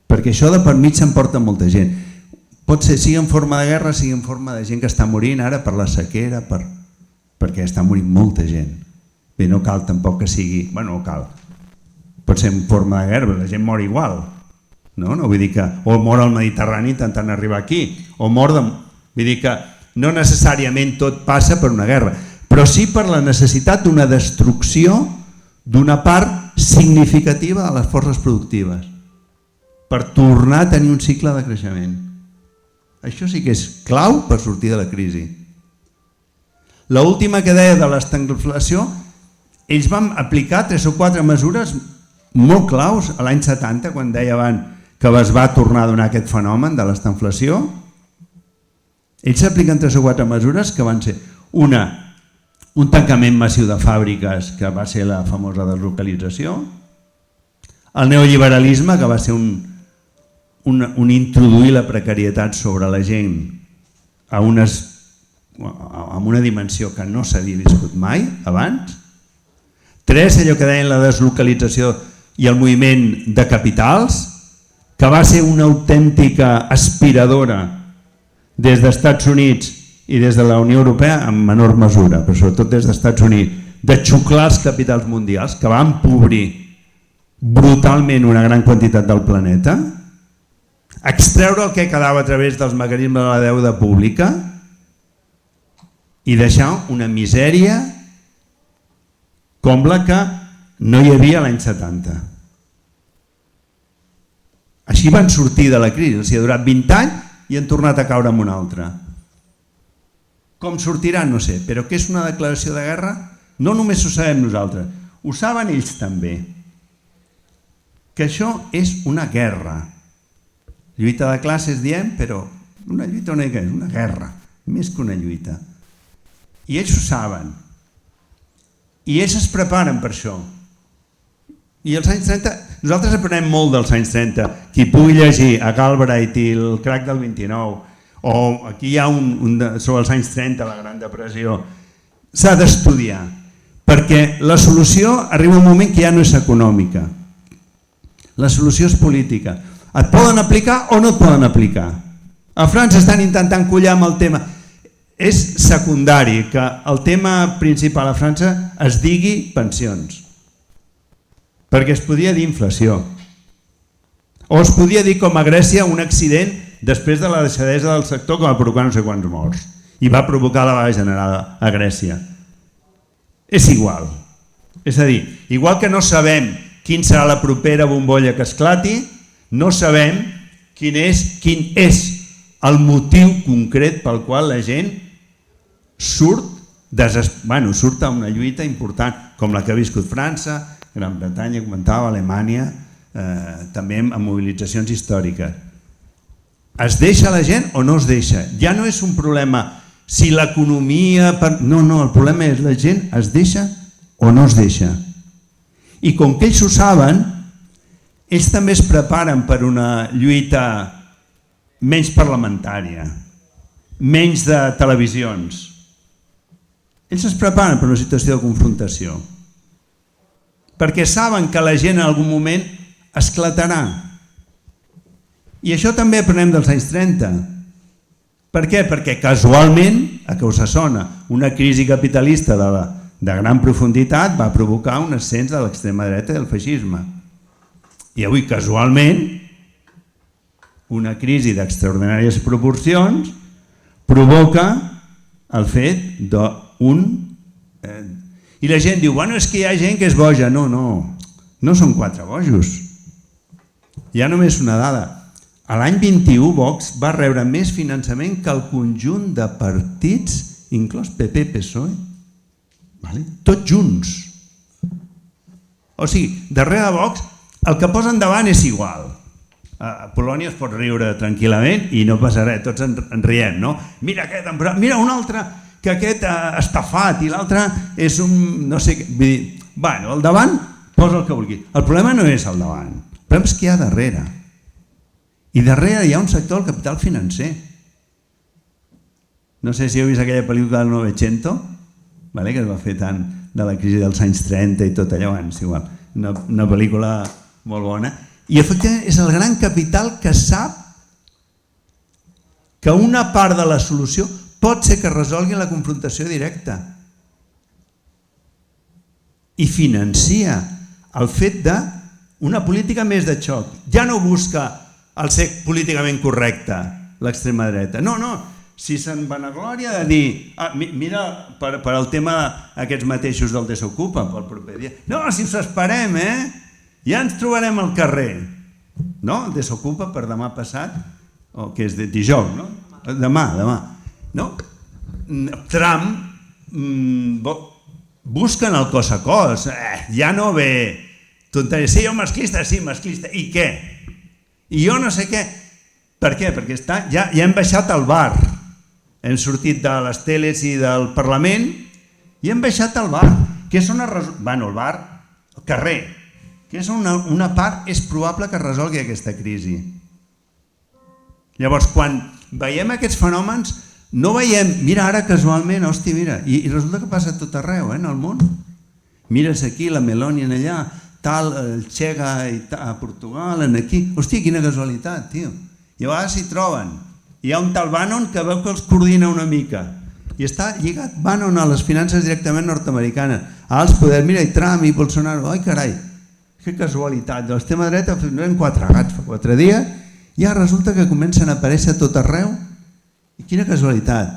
Perquè això de per mig s'emporta molta gent. Pot ser, sigui en forma de guerra, sigui en forma de gent que està morint ara per la sequera, perquè està morint molta gent. Bé, no cal tampoc que sigui... Bueno, no cal. Pot ser en forma de guerra, la gent mor igual. No, vull dir que... O mor al Mediterrani intentant arribar aquí. O mor de... Vull dir que no necessàriament tot passa per una guerra, però sí per la necessitat d'una destrucció d'una part significativa de les forces productives per tornar a tenir un cicle de creixement. Això sí que és clau per sortir de la crisi. L'última que deia de l'estagflació, ells van aplicar 3 o 4 mesures molt claus a l'any 70, quan deia abans que es va tornar a donar aquest fenomen de l'estagflació. Ells apliquen 3 o 4 mesures que van ser un tancament massiu de fàbriques, que va ser la famosa deslocalització, el neoliberalisme, que va ser un introduir la precarietat sobre la gent amb una dimensió que no s'havia viscut mai abans. 3, allò que deien la deslocalització i el moviment de capitals, que va ser una autèntica aspiradora des dels Estats Units i des de la Unió Europea en menor mesura, però sobretot des dels Estats Units, de xuclar els capitals mundials, que va empobrir brutalment una gran quantitat del planeta, extreure el que quedava a través dels mecanismes de la deuda pública i deixar una misèria com la que no hi havia l'any 70. Així van sortir de la crisi, els ha durat 20 anys i han tornat a caure en una altra. Com sortiran? No sé, però que és una declaració de guerra? No només ho sabem nosaltres, ho saben ells també. Que això és una guerra. Lluita de classes diem, però una lluita és una guerra, més que una lluita. I ells ho saben. I ells es preparen per això. I els anys 30, nosaltres aprenem molt dels anys 30. Qui pugui llegir a Galbraith i el crac del 29, o aquí hi ha sobre els anys 30, la Gran Depressió, s'ha d'estudiar, perquè la solució arriba un moment que ja no és econòmica. La solució és política. Et poden aplicar o no et poden aplicar. A França estan intentant collar amb el tema. És secundari que el tema principal a França es digui pensions, perquè es podia dir inflació, o es podia dir com a Grècia un accident després de la deixadesa del sector que va provocar no sé quants morts i va provocar la vaga general a Grècia. És igual. És a dir, igual que no sabem quin serà la propera bombolla que esclati, no sabem quin és el motiu concret pel qual la gent surt a una lluita important com la que ha viscut França, Gran Bretanya, comentava, Alemanya, també amb mobilitzacions històriques. Es deixa la gent o no es deixa? Ja no és un problema si l'economia... No, el problema és la gent es deixa o no es deixa. I com que ells ho saben, ells també es preparen per una lluita menys parlamentària, menys de televisions. Ells es preparen per una situació de confrontació, perquè saben que la gent en algun moment esclatarà. I això també aprenem dels anys 30. Per què? Perquè casualment, a què us sona, una crisi capitalista de gran profunditat va provocar un ascens de l'extrema dreta i del feixisme. I avui, casualment, una crisi d'extraordinàries proporcions provoca el fet d'un... I la gent diu, bueno, és que hi ha gent que és boja. No, no són 4 bojos. Hi ha només una dada. A l'any 21 Vox va rebre més finançament que el conjunt de partits, inclòs PP, PSOE, tots junts. O sigui, darrere de Vox el que posen davant és igual. A Polònia es pot riure tranquil·lament i no passa res, tots en riem, no? Mira aquest, mira un altre, que aquest ha estafat i l'altre és un no sé què. Vull dir, bueno, al davant posa el que vulgui. El problema no és al davant, el problema és que hi ha darrere. I darrere hi ha un sector del capital financer. No sé si heu vist aquella pel·lícula del Novecento, que es va fer tant de la crisi dels anys 30 i tot allò abans, igual. Una pel·lícula molt bona. I efectivament és el gran capital que sap que una part de la solució pot ser que resolgui la confrontació directa. I financia el fet d'una política més de xoc. Ja no busca el ser políticament correcte, l'extrema dreta. No, si se'n vanagloria de dir, mira, per al tema aquests mateixos del Desokupa, pel proper dia, no, si us esperem, ja ens trobarem al carrer. No? El Desokupa per demà passat, o que és de dijous, no? Demà. No? Trump busquen el cos a cos, ja no ve tonteria, sí, jo masclista, sí, masclista, i què? I jo no sé què. Per què? Perquè ja hem baixat al bar, hem sortit de les teles i del Parlament i hem baixat al bar. Bueno, el bar, el carrer, que és una part, és probable que resolgui aquesta crisi. Llavors, quan veiem aquests fenòmens, no veiem, mira ara casualment, hòstia, mira, i resulta que passa a tot arreu, en el món. Mires aquí, la Meloni en allà, tal, el Chega a Portugal, aquí. Hòstia, quina casualitat, tio. I a vegades s'hi troben. Hi ha un tal Bannon que veu que els coordina una mica. I està lligat Bannon a les finances directament nord-americanes. Als poders, mira, i Trump i Bolsonaro. Ai, carai, que casualitat. L'extrema dreta eren 4 gats fa 4 dies, ja resulta que comencen a aparèixer a tot arreu. I quina casualitat.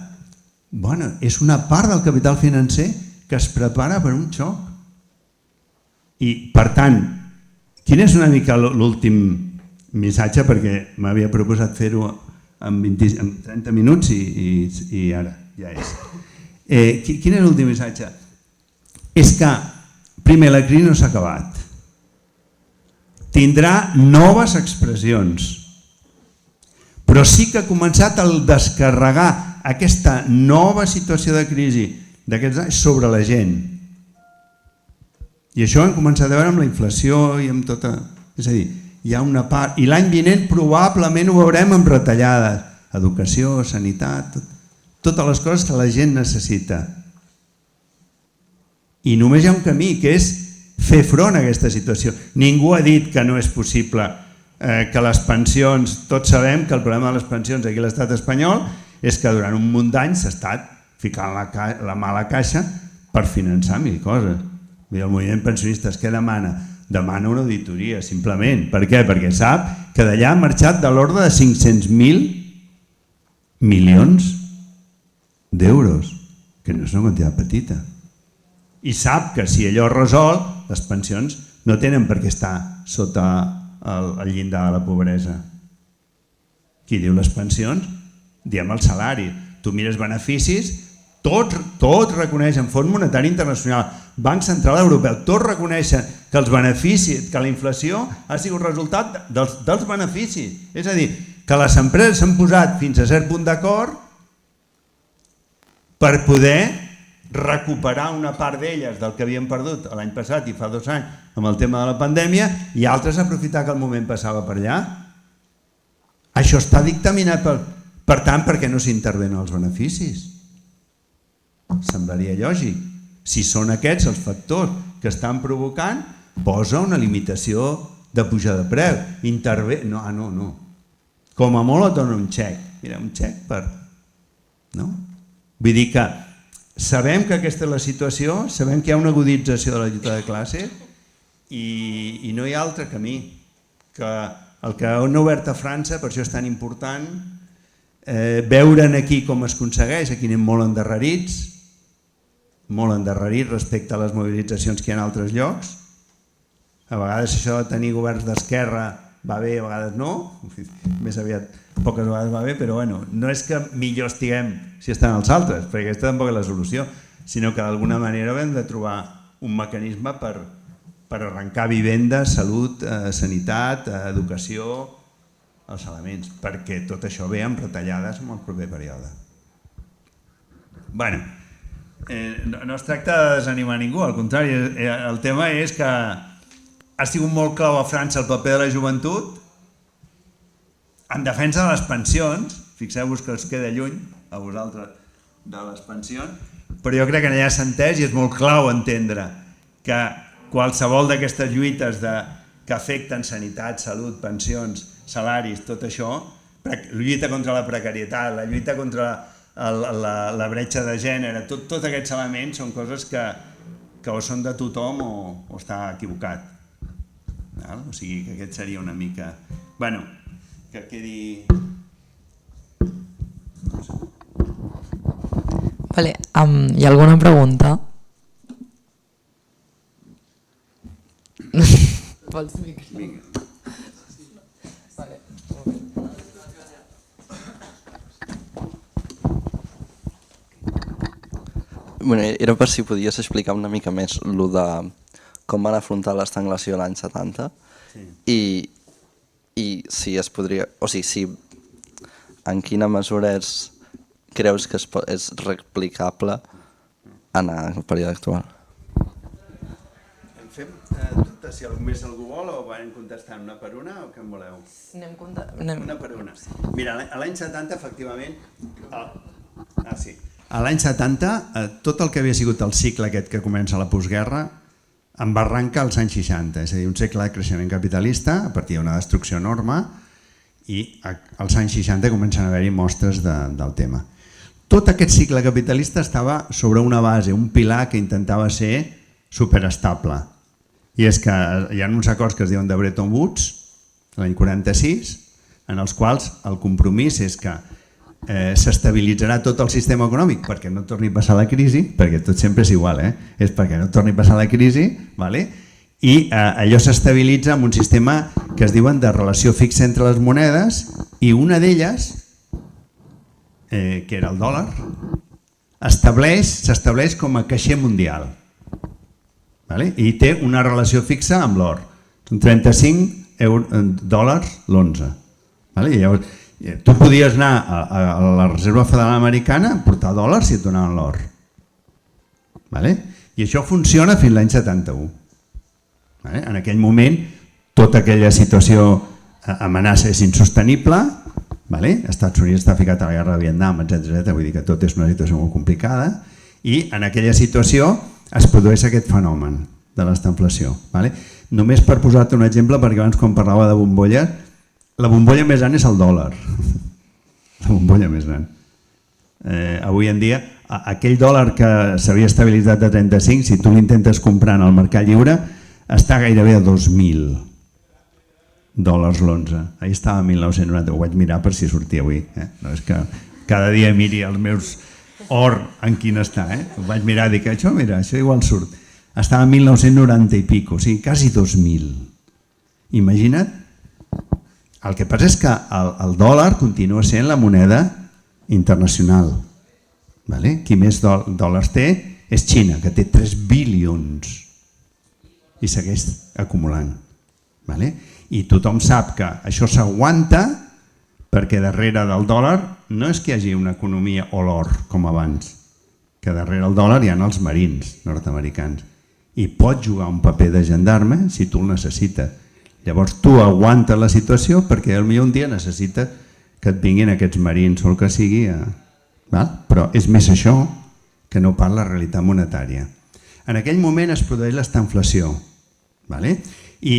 Bueno, és una part del capital financer que es prepara per un xoc. I, per tant, quin és una mica l'últim missatge, perquè m'havia proposat fer-ho en 30 minuts i ara ja és. Quin és l'últim missatge? És que, primer, la crisi no s'ha acabat. Tindrà noves expressions, però sí que ha començat a descarregar aquesta nova situació de crisi d'aquests anys sobre la gent. I això hem començat a veure amb la inflació i amb tota... És a dir, hi ha una part... I l'any vinent probablement ho veurem amb retallades. Educació, sanitat, totes les coses que la gent necessita. I només hi ha un camí, que és fer front a aquesta situació. Ningú ha dit que no és possible que les pensions... Tots sabem que el problema de les pensions aquí a l'estat espanyol és que durant un munt d'anys s'ha estat ficant la mà a la caixa per finançar mil coses. El moviment pensionistes què demana? Demana una auditoria, simplement. Per què? Perquè sap que d'allà ha marxat de l'ordre de 500.000 milions d'euros, que no és una quantitat petita. I sap que si allò es resol, les pensions no tenen per què estar sota el llindar de la pobresa. Qui diu les pensions? Diem el salari. Tu mires beneficis, tots reconeixen, Fons Monetari Internacional, Banc Central Europeu, tots reconeixen que els beneficis, que la inflació ha sigut resultat dels beneficis. És a dir, que les empreses s'han posat fins a cert punt d'acord per poder recuperar una part d'elles del que havien perdut l'any passat i fa 2 anys amb el tema de la pandèmia i altres aprofitar que el moment passava per allà. Això està dictaminat per tant perquè no s'intervenen els beneficis. Semblaria lògic. Si són aquests els factors que estan provocant, posa una limitació de pujada de preu. No. Com a molt et dona un xec. Mira, un xec per... No? Vull dir que sabem que aquesta és la situació, sabem que hi ha una agudització de la lluita de classe i no hi ha altre camí. Que el que han obert a França, per això és tan important, veure'n aquí com es aconsegueix, aquí anem molt endarrerits, molt endarrerit respecte a les mobilitzacions que hi ha en altres llocs. A vegades això de tenir governs d'esquerra va bé, a vegades no, més aviat poques vegades va bé, però bueno, no és que millor estiguem si estan els altres, perquè aquesta tampoc és la solució, sinó que d'alguna manera hem de trobar un mecanisme per arrencar vivenda, salut, sanitat, educació, els elements, perquè tot això ve amb retallades en el proper període. Bueno, no es tracta de desanimar ningú, al contrari, el tema és que ha sigut molt clau a França el paper de la joventut en defensa de les pensions, fixeu-vos que us queda lluny a vosaltres de les pensions, però jo crec que allà s'ha entès i és molt clau entendre que qualsevol d'aquestes lluites que afecten sanitat, salut, pensions, salaris, tot això, la lluita contra la precarietat, la lluita contra la bretxa de gènere, tots aquests elements són coses que o són de tothom o està equivocat. O sigui que aquest seria una mica... Bueno, que quedi... Vale, hi ha alguna pregunta? Vols micro? Vale. Bueno, era per si podies explicar una mica més el de com van afrontar l'estanglació l'any 70 i si es podria, o sigui, si en quina mesura creus que és replicable en el període actual. En fem dubtes, si més algú vol o van contestar una per una o què en voleu? Una per una. Mira, a l'any 70 efectivament... sí. A l'any 70 tot el que havia sigut el cicle aquest que comença la postguerra en va arrencar als anys 60, és a dir, un segle de creixement capitalista a partir d'una destrucció enorme i als anys 60 comencen a haver-hi mostres del tema. Tot aquest cicle capitalista estava sobre una base, un pilar que intentava ser superestable. I és que hi ha uns acords que es diuen de Bretton Woods, l'any 46, en els quals el compromís és que s'estabilitzarà tot el sistema econòmic perquè no torni a passar la crisi, perquè tot sempre és igual, és perquè no torni a passar la crisi, i allò s'estabilitza amb un sistema que es diuen de relació fixa entre les monedes i una d'elles, que era el dòlar, s'estableix com a caixer mundial i té una relació fixa amb l'or. Són 35 dòlars l'11. I llavors tu podies anar a la Reserva Federal Americana a portar dòlars i et donaven l'or. I això funciona fins l'any 71. En aquell moment tota aquella situació amenaça és insostenible, els Estats Units està ficat a la guerra de Vietnam, etc. Vull dir que tot és una situació molt complicada i en aquella situació es produeix aquest fenomen de l'estanflació. Només per posar-te un exemple, perquè abans quan parlava de bombolla, la bombolla més gran és el dòlar. La bombolla més gran. Avui en dia, aquell dòlar que s'havia estabilitzat a 35, si tu l'intentes comprar en el mercat lliure, està gairebé a 2.000 dòlars l'11. Ahir estava a 1990, ho vaig mirar per si sortia avui. No és que cada dia miri els meus or en quin està. Ho vaig mirar i dic, això igual surt. Estava a 1990 i pico, o sigui, quasi 2.000. Imagina't. El que passa és que el dòlar continua sent la moneda internacional. Qui més dòlars té és Xina, que té 3 bilions i segueix acumulant. I tothom sap que això s'aguanta perquè darrere del dòlar no és que hi hagi una economia o l'or com abans, que darrere el dòlar hi ha els marins nord-americans i pot jugar un paper de gendarme si tu el necessites. Llavors tu aguantes la situació perquè potser un dia necessita que et vinguin aquests marins o el que sigui. Però és més això que no pas la realitat monetària. En aquell moment es produeix l'estanflació. I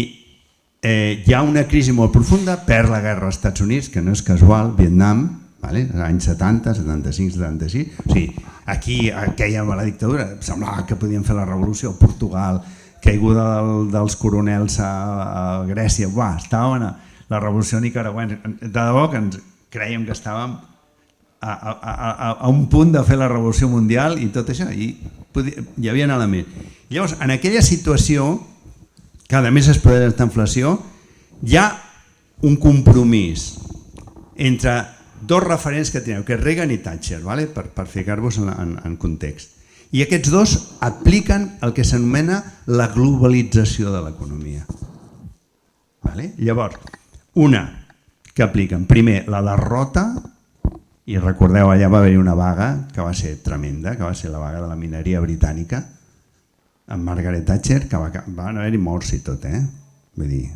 hi ha una crisi molt profunda, perd la guerra als Estats Units, que no és casual, Vietnam, anys 70, 75, 76. O sigui, aquí quèiem a la dictadura, semblava que podíem fer la revolució, Portugal, caiguda dels coronels a Grècia, estàvem a la revolució nicaragüense. De debò que ens crèiem que estàvem a un punt de fer la revolució mundial i tot això. I hi havia elements. Llavors, en aquella situació, que a més es produeix aquesta inflació, hi ha un compromís entre dos referents que teniu, que és Reagan i Thatcher, per ficar-vos en context. I aquests dos apliquen el que s'anomena la globalització de l'economia. Llavors, una que apliquen, primer, la derrota, i recordeu, allà va haver-hi una vaga que va ser tremenda, que va ser la vaga de la mineria britànica, amb Margaret Thatcher, que van haver-hi morts i tot, vull dir,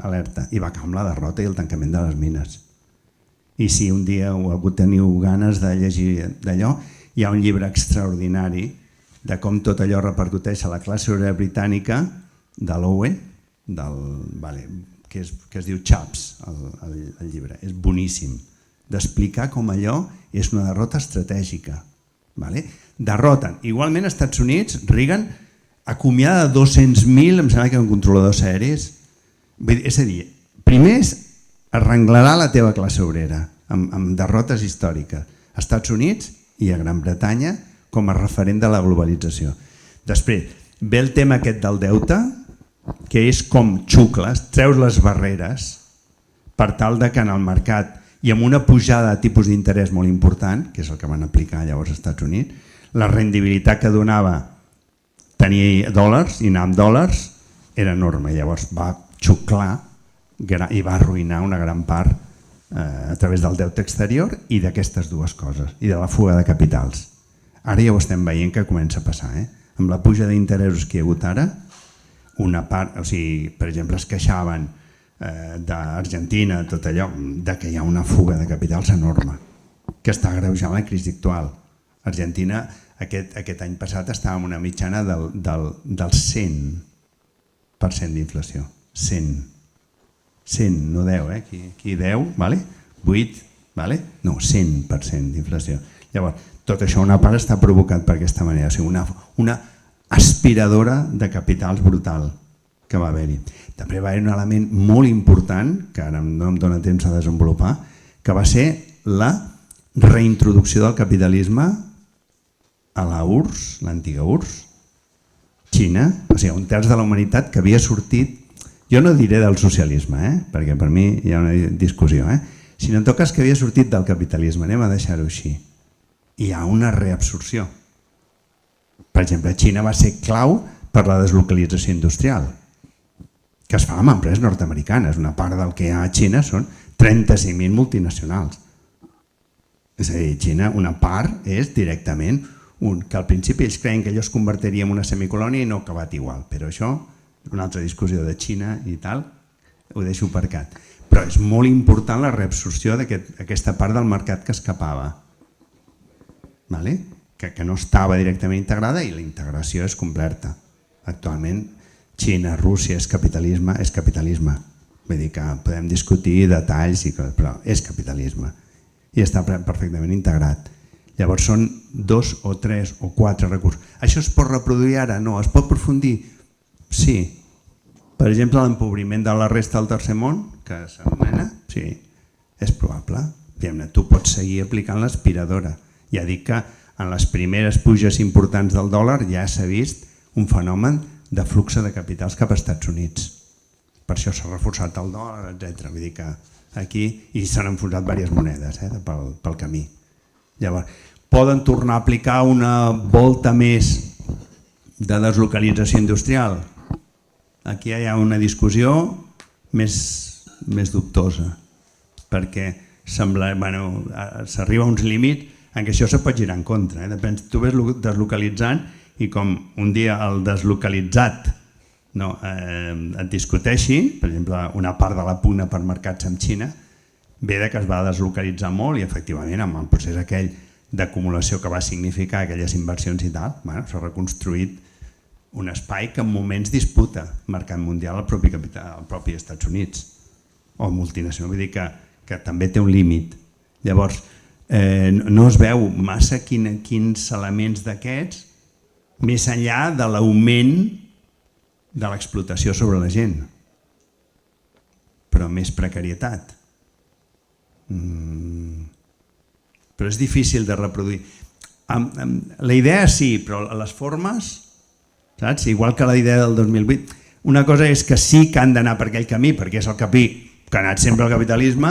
alerta, i va acabar amb la derrota i el tancament de les mines. I si un dia teniu ganes de llegir d'allò, hi ha un llibre extraordinari de com tot allò repercuteix a la classe obrera britànica de l'Owe, que es diu Chaps, el llibre, és boníssim, d'explicar com allò és una derrota estratègica. Derroten. Igualment als Estats Units, Reagan acomiada 200.000, em sembla que eren controladors aeris. És a dir, primer arrenglarà la teva classe obrera amb derrotes històriques als Estats Units i a Gran Bretanya com a referent de la globalització. Després, ve el tema aquest del deute, que és com xucles, treus les barreres per tal de que en el mercat i amb una pujada de tipus d'interès molt important, que és el que van aplicar llavors als Estats Units, la rendibilitat que donava tenir dòlars i anar amb dòlars era enorme. Llavors va xuclar i va arruïnar una gran part a través del deute exterior i d'aquestes dues coses, i de la fuga de capitals. Ara ja ho estem veient que comença a passar. Amb la puja d'interessos que hi ha hagut ara, una part, o sigui, per exemple, es queixaven d'Argentina, tot allò, que hi ha una fuga de capitals enorme, que està agreujant la crisi actual. Argentina aquest any passat estava en una mitjana del 100% d'inflació. 100, no 10, aquí 10, 8, no, 100% d'inflació. Llavors, tot això una part està provocat per aquesta manera, o sigui, una aspiradora de capitals brutal que va haver-hi. També va haver un element molt important, que ara no em dóna temps a desenvolupar, que va ser la reintroducció del capitalisme a la URSS, l'antiga URSS, Xina, o sigui, un terç de la humanitat que havia sortit, jo no diré del socialisme, perquè per mi hi ha una discussió, sinó en tot cas que havia sortit del capitalisme, anem a deixar-ho així. Hi ha una reabsorció. Per exemple, Xina va ser clau per la deslocalització industrial, que es fa amb empreses nord-americanes. Una part del que hi ha a Xina són 35.000 multinacionals. És a dir, Xina, una part és directament que al principi ells creien que allò es convertiria en una semicolònia i no ha acabat igual, però això és una altra discussió de Xina i tal, ho deixo aparcat. Però és molt important la reabsorció d'aquesta part del mercat que escapava, que no estava directament integrada, i la integració és completa. Actualment Xina, Rússia és capitalisme, vull dir que podem discutir detalls, però és capitalisme i està perfectament integrat. Llavors són 2 o 3 o 4 recursos. Això es pot reproduir ara? No. Es pot aprofundir? Sí. Per exemple, l'empobriment de la resta del tercer món, que s'anomena, sí, és probable. Tu pots seguir aplicant l'aspiradora. Ja dic que en les primeres puges importants del dòlar ja s'ha vist un fenomen de flux de capitals cap als Estats Units. Per això s'ha reforçat el dòlar, etc. Vull dir que aquí s'han enfonsat diverses monedes pel camí. Llavors, poden tornar a aplicar una volta més de deslocalització industrial? Aquí hi ha una discussió més dubtosa, perquè s'arriba a uns límits en què això se pot girar en contra. Tu ves deslocalitzant i com un dia el deslocalitzat et discuteixi, per exemple, una part de la pugna per mercats amb Xina, ve que es va deslocalitzar molt i efectivament amb el procés aquell d'acumulació que va significar aquelles inversions i tal, s'ha reconstruït un espai que en moments disputa mercat mundial al propi Estats Units o multinacional, vull dir que també té un límit. Llavors, no es veu massa quins elements d'aquests, més enllà de l'augment de l'explotació sobre la gent, però més precarietat. Però és difícil de reproduir. La idea sí, però les formes, saps? Igual que la idea del 2008. Una cosa és que sí que han d'anar per aquell camí, perquè és el camí que ha anat sempre el capitalisme,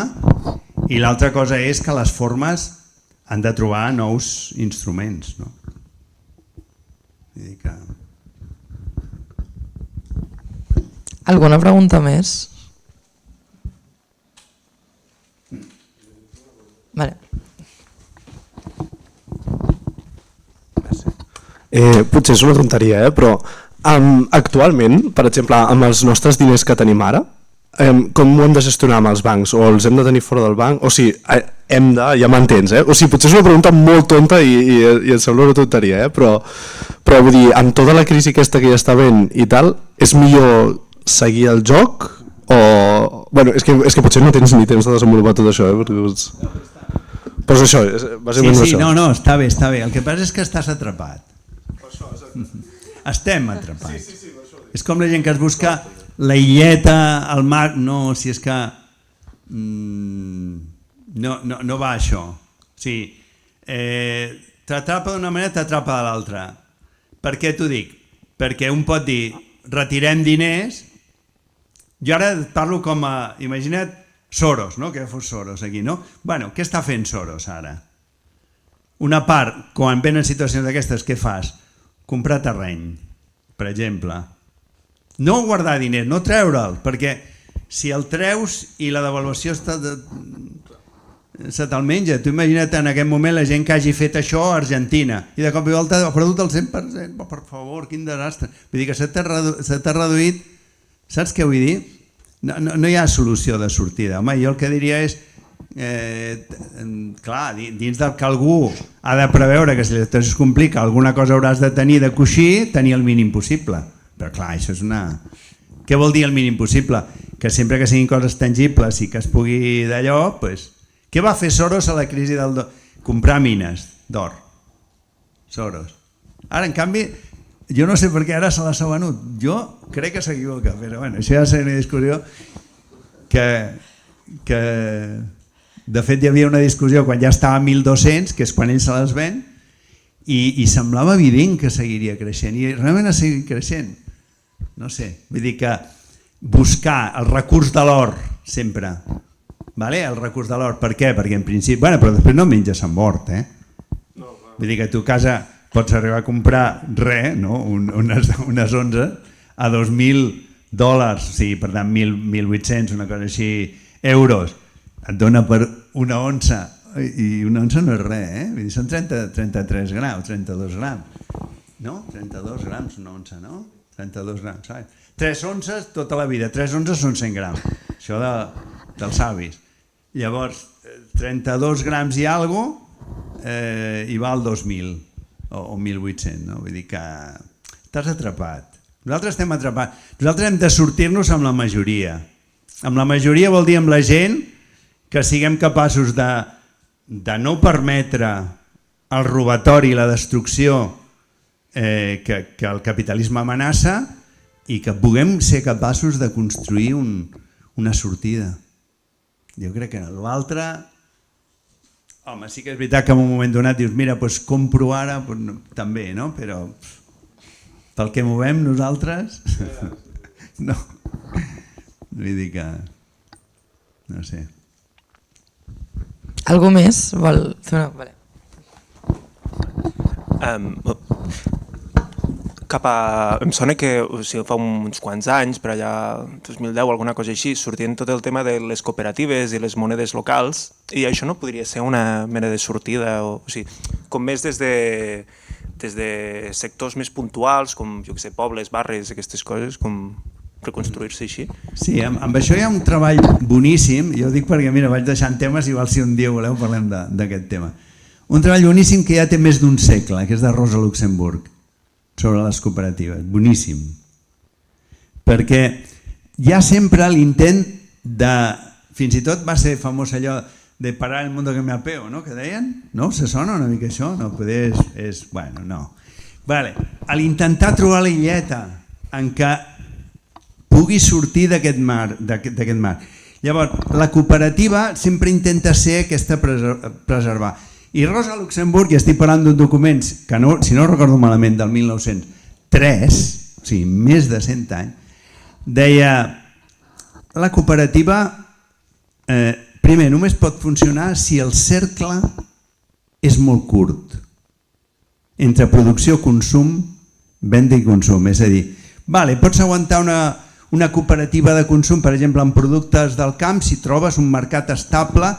i l'altra cosa és que les formes han de trobar nous instruments. No? Vull dir que... Alguna pregunta més? Vale. Potser és una tonteria, però actualment, per exemple, amb els nostres diners que tenim ara, com ho hem de gestionar amb els bancs? O els hem de tenir fora del banc? O sigui, hem de, ja m'entens, o sigui, potser és una pregunta molt tonta i em sembla una tonteria, però vull dir, amb tota la crisi aquesta que hi està havent i tal, és millor seguir el joc o... Bueno, és que potser no tens ni temps de desenvolupar tot això, però és això, bàsicament sí, això. No, està bé, està bé. El que passa és que estàs atrapat. Estem atrapats. Sí, és com la gent que es busca la illeta al mar. No, si és que no va això. Sí, t'atrapa d'una manera, t'atrapa de l'altra. Per què t'ho dic? Perquè un pot dir, retirem diners. Jo ara parlo com a, imagina't Soros, no? Que fos Soros aquí, no? Bueno, què està fent Soros ara? Una part, quan venen situacions d'aquestes, què fas? Comprar terreny, per exemple. No guardar diners, no treure'l, perquè si el treus i la devaluació se te'l menja. Tu imagina't en aquest moment la gent que hagi fet això a Argentina i de cop i volta ha perdut el 100%. Per favor, quin desastre. Vull dir que se t'ha reduït. Saps què vull dir? No hi ha solució de sortida. Home, jo el que diria és, clar, dins del que algú ha de preveure que si la situació es complica alguna cosa hauràs de tenir de coixí, tenir el mínim possible. Però clar, això és una... Què vol dir el mínim possible? Que sempre que siguin coses tangibles i que es pugui d'allò, doncs... Què va fer Soros a la crisi del... Comprar mines d'or. Soros. Ara, en canvi, jo no sé per què ara se les ha venut. Jo crec que s'equivoca, però bueno, això ja és una discussió que de fet hi havia una discussió quan ja estava a 1.200, que és quan ell se les ven, i semblava evident que seguiria creixent, i realment ha seguit creixent. No sé, vull dir que buscar el recurs de l'or sempre, el recurs de l'or, per què? Perquè en principi, però després no menges amb hort, vull dir que a tu a casa pots arribar a comprar res, unes 11 a $2.000, sí, per tant 1.800, una cosa així, euros, et dona per una onça, i una onça no és res, vull dir, són 33 grams, 32 grams, no? 32 grams una onça, no? 32 grams, saps? 3 onces tota la vida, 3 onces són 100 grams, això dels avis. Llavors, 32 grams i alguna cosa i val 2.000 o 1.800, no? Vull dir que estàs atrapat. Nosaltres estem atrapats. Nosaltres hem de sortir-nos amb la majoria. Amb la majoria vol dir amb la gent que siguem capaços de no permetre el robatori i la destrucció que el capitalisme amenaça i que puguem ser capaços de construir una sortida. Jo crec que l'altre... Home, sí que és veritat que en un moment donat dius, mira, doncs compro ara, també, no? Però pel que movem nosaltres, no. Vull dir que... no sé. Algú més vol fer una... Vale. Em sona que fa uns quants anys, per allà 2010 o alguna cosa així, sortien tot el tema de les cooperatives i les monedes locals, i això no podria ser una mena de sortida, o sigui, com més des de sectors més puntuals, com, jo què sé, pobles, barris, aquestes coses, com reconstruir-se així? Sí, amb això hi ha un treball boníssim, jo dic perquè, mira, vaig deixant temes, igual si un dia voleu parlem d'aquest tema. Un treball boníssim que ja té més d'un segle, que és de Rosa Luxemburg, sobre les cooperatives, boníssim. Perquè hi ha sempre l'intent de... Fins i tot va ser famós allò de parar el mundo que me apeo, no? Que deien? No? Se sona una mica això? No, poder és... Bueno, no. Vale. A l'intentar trobar la illeta en què pugui sortir d'aquest mar. Llavors, la cooperativa sempre intenta ser aquesta preservar. I Rosa Luxemburg, i estic parlant d'un document que, si no recordo malament, del 1903, o sigui, més de 100 anys, deia la cooperativa primer només pot funcionar si el cercle és molt curt entre producció, consum, venda i consum. És a dir, pots aguantar una cooperativa de consum, per exemple, en productes del camp, si trobes un mercat estable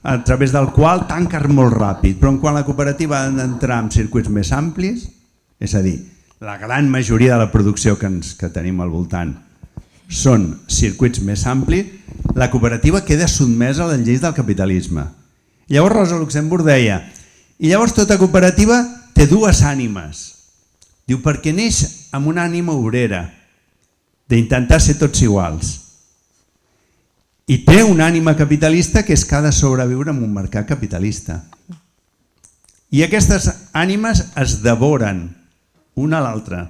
a través del qual tanques molt ràpid, però quan la cooperativa ha d'entrar en circuits més amplis, és a dir, la gran majoria de la producció que tenim al voltant són circuits més amplis, la cooperativa queda sotmesa a les lleis del capitalisme. Llavors Rosa Luxemburg deia, i llavors tota cooperativa té dues ànimes. Diu, perquè neix amb una ànima obrera, d'intentar ser tots iguals. I té una ànima capitalista que és que ha de sobreviure en un mercat capitalista. I aquestes ànimes es devoren una a l'altra.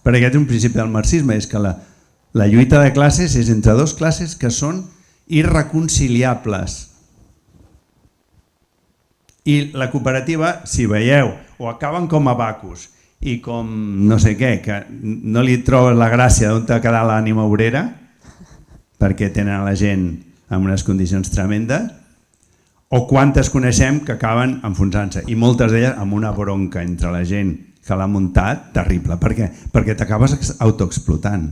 Per aquest és un principi del marxisme, és que la lluita de classes és entre dues classes que són irreconciliables. I la cooperativa, si veieu, o acaben com a Bacus i com no sé què, que no li trobes la gràcia d'on t'ha quedat l'ànima obrera, perquè tenen la gent en unes condicions tremendes, o quantes coneixem que acaben enfonsant-se, i moltes d'elles amb una bronca entre la gent que l'ha muntat, terrible. Per què? Perquè t'acabes autoexplotant.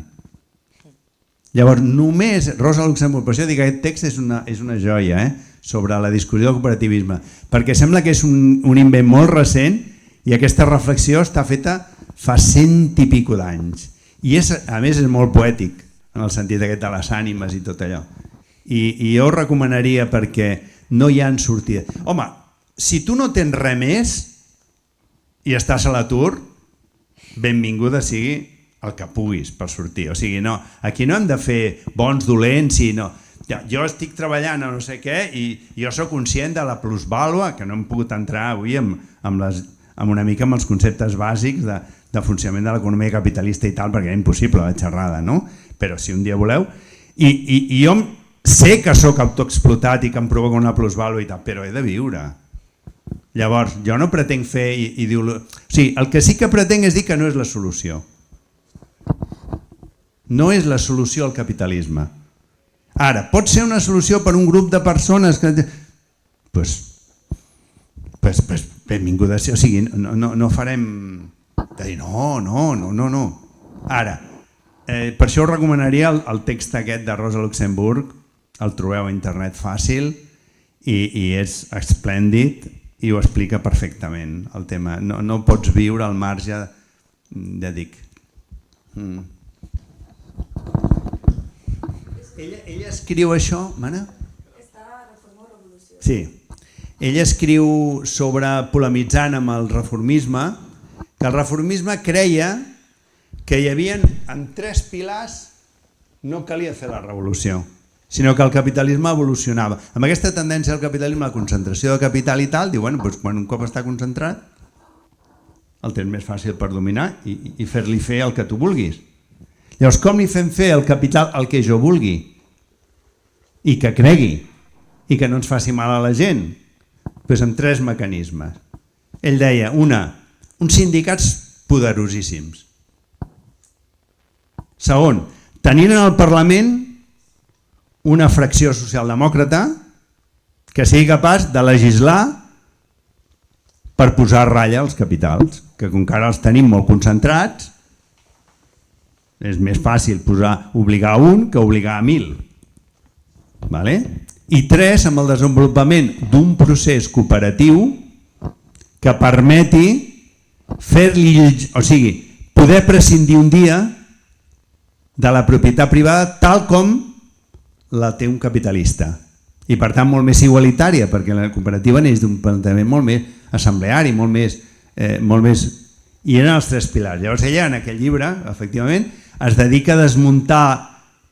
Llavors, només Rosa Luxemburg, per això dic que aquest text és una joia, sobre la discussió del cooperativisme, perquè sembla que és un invent molt recent i aquesta reflexió està feta fa 100 i pico d'anys. I a més és molt poètic, en el sentit aquest de les ànimes i tot allò. I jo ho recomanaria perquè no hi ha sortida. Home, si tu no tens res més i estàs a l'atur, benvinguda sigui el que puguis per sortir. O sigui, no, aquí no hem de fer bons dolents i no. Jo estic treballant a no sé què i jo soc conscient de la plusvàlua, que no hem pogut entrar avui amb una mica amb els conceptes bàsics de funcionament de l'economia capitalista i tal, perquè és impossible la xerrada, no? Però si un dia voleu. I jo sé que sóc autoexplotat i que em provoca una plusvàlua i tal, però he de viure. Llavors, jo no pretenc fer ideologia. O sigui, el que sí que pretenc és dir que no és la solució. No és la solució al capitalisme. Ara, pot ser una solució per un grup de persones que... Pues benvinguda, o sigui, no farem de dir no. Ara, per això us recomanaria el text aquest de Rosa Luxemburg, el trobeu a internet fàcil i és esplèndid i ho explica perfectament el tema. No pots viure al marge de dic. Ella escriu això, Mana? Està a Reforma o Revolució. Sí. Ella escriu sobre, polemitzant amb el reformisme, que el reformisme creia que hi havia en 3 pilars no calia fer la revolució, sinó que el capitalisme evolucionava. Amb aquesta tendència al capitalisme, la concentració de capital i tal, diu, bueno, doncs quan un cop està concentrat, el tens més fàcil per dominar i fer-li fer el que tu vulguis. Llavors, com li fem fer al capital el que jo vulgui i que cregui i que no ens faci mal a la gent? Doncs amb 3 mecanismes. Ell deia, uns sindicats poderosíssims. Segon, tenint en el Parlament una fracció socialdemòcrata que sigui capaç de legislar per posar a ratlla els capitals, que com que ara els tenim molt concentrats, és més fàcil obligar a un que obligar a 1.000. I 3, amb el desenvolupament d'un procés cooperatiu que permeti poder prescindir un dia de la propietat privada tal com la té un capitalista. I per tant molt més igualitària, perquè la cooperativa neix d'un plantejament molt més assembleari, molt més... I eren els 3 pilars. Llavors ella en aquell llibre, efectivament, es dedica a desmuntar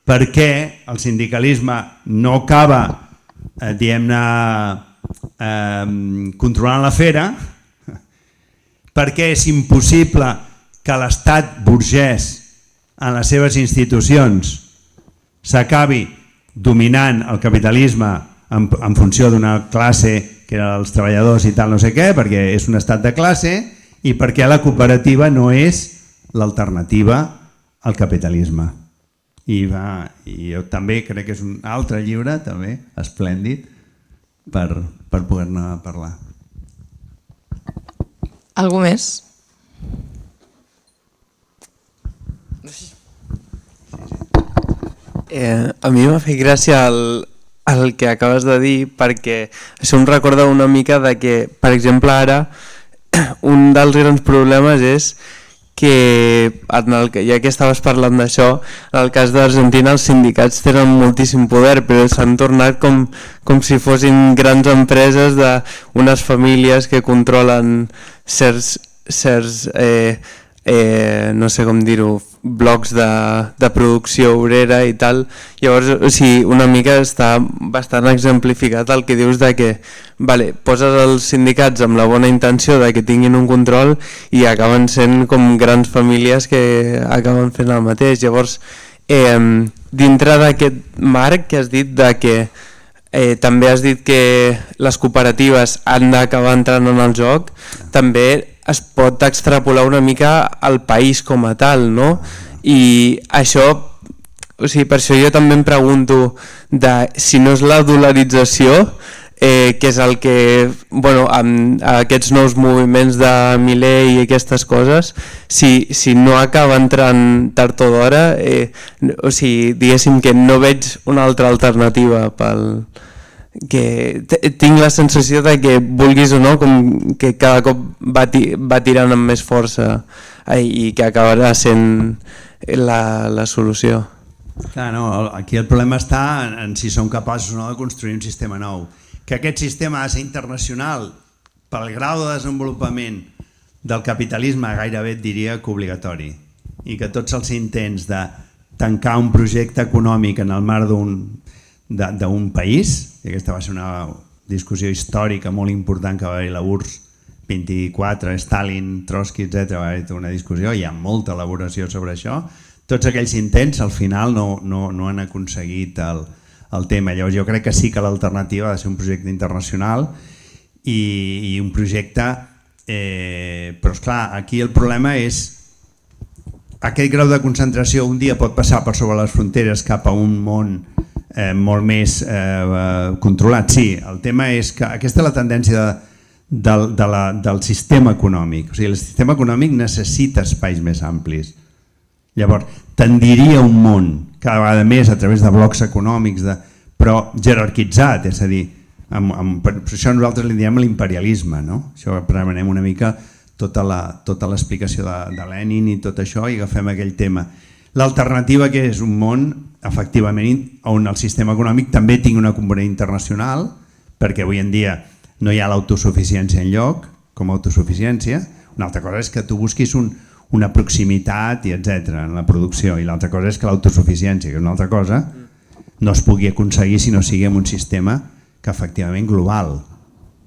per què el sindicalisme no acaba, diguem-ne, controlant la fera, perquè és impossible que l'estat burgès en les seves institucions s'acabi dominant el capitalisme en funció d'una classe que eren els treballadors i tal no sé què, perquè és un estat de classe i perquè la cooperativa no és l'alternativa al capitalisme. I jo també crec que és un altre llibre, també, esplèndid, per poder-ne parlar. Algú més? A mi m'ha fet gràcia el que acabes de dir, perquè això em recorda una mica de que, per exemple, ara un dels grans problemes és que, ja que estaves parlant d'això, en el cas d'Argentina els sindicats tenen moltíssim poder, però s'han tornat com si fossin grans empreses d'unes famílies que controlen certs no sé com dir-ho, blocs de producció obrera i tal. Llavors, o sigui, una mica està bastant exemplificat el que dius de que poses els sindicats amb la bona intenció de que tinguin un control i acaben sent com grans famílies que acaben fent el mateix. Llavors, dintre d'aquest marc que has dit de que també has dit que les cooperatives han d'acabar entrant en el joc, també es pot extrapolar una mica al país com a tal, no? I això, o sigui, per això jo també em pregunto de si no és la dolarització, que és el que, amb aquests nous moviments de Milei i aquestes coses, si no acaba entrant tard o d'hora, o sigui, diguéssim que no veig una altra alternativa que tinc la sensació de que vulguis o no com que cada cop va tirant amb més força i que acabarà sent la solució. Clar, no, aquí el problema està en si som capaços o no de construir un sistema nou, que aquest sistema ha de ser internacional pel grau de desenvolupament del capitalisme, gairebé et diria que obligatori, i que tots els intents de tancar un projecte econòmic en el marc d'un país, i aquesta va ser una discussió històrica molt important que va haver-hi la URSS 24, Stalin, Trotsky, etc. Va haver-hi una discussió, hi ha molta elaboració sobre això. Tots aquells intents al final no han aconseguit el tema. Llavors jo crec que sí que l'alternativa ha de ser un projecte internacional i un projecte, però esclar, aquí el problema és aquest grau de concentració un dia pot passar per sobre les fronteres cap a un món molt més controlat. Sí, el tema és que aquesta és la tendència del sistema econòmic. O sigui, el sistema econòmic necessita espais més amplis. Llavors, tendiria un món cada vegada més a través de blocs econòmics, però jerarquitzat, és a dir, per això nosaltres li diem l'imperialisme, no? Això premenem una mica tota l'explicació de Lenin i tot això i agafem aquell tema. L'alternativa que és un món, efectivament, on el sistema econòmic també tingui una component internacional, perquè avui en dia no hi ha l'autosuficiència enlloc, com a autosuficiència. Una altra cosa és que tu busquis una proximitat i etc. en la producció, i l'altra cosa és que l'autosuficiència, que és una altra cosa, no es pugui aconseguir si no sigui un sistema que efectivament global,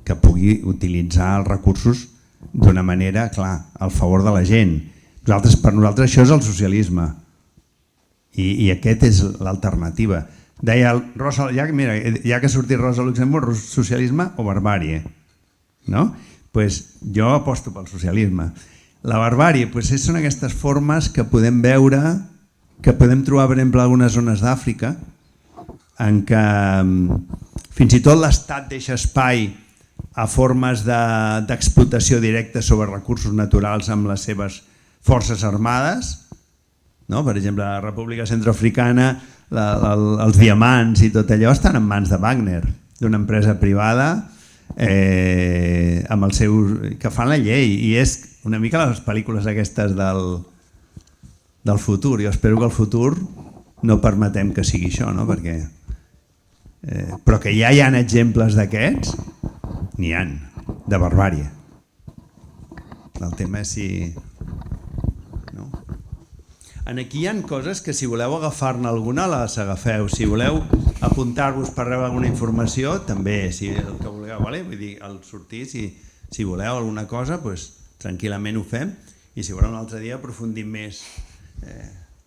que pugui utilitzar els recursos d'una manera, clar, al favor de la gent. Per nosaltres això és el socialisme. I aquest és l'alternativa. Deia el Rosa, ja que ha sortit Rosa Luxemburg, socialisme o barbàrie, no? Pues jo aposto pel socialisme. La barbàrie són aquestes formes que podem veure, que podem trobar, per exemple, en algunes zones d'Àfrica, en què fins i tot l'Estat deixa espai a formes d'explotació directa sobre recursos naturals amb les seves forces armades. Per exemple, a la República Centroafricana els diamants i tot allò estan en mans de Wagner, d'una empresa privada amb el seu, que fan la llei, i és una mica les pel·lícules aquestes del futur. Jo espero que el futur no permetem que sigui això, no? Però que ja hi ha exemples d'aquests, n'hi ha, de barbàrie. El tema és si... Aquí hi ha coses que si voleu agafar-ne alguna les agafeu, si voleu apuntar-vos per rebre alguna informació també, si el que vulgueu, vull dir, al sortir si voleu alguna cosa tranquil·lament ho fem, i si voleu un altre dia aprofundim més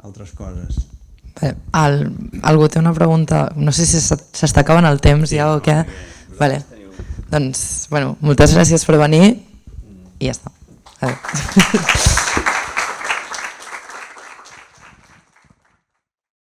altres coses. Algú té una pregunta, no sé si s'està acabant el temps ja o què. Doncs, bueno, moltes gràcies per venir i ja està. Adéu.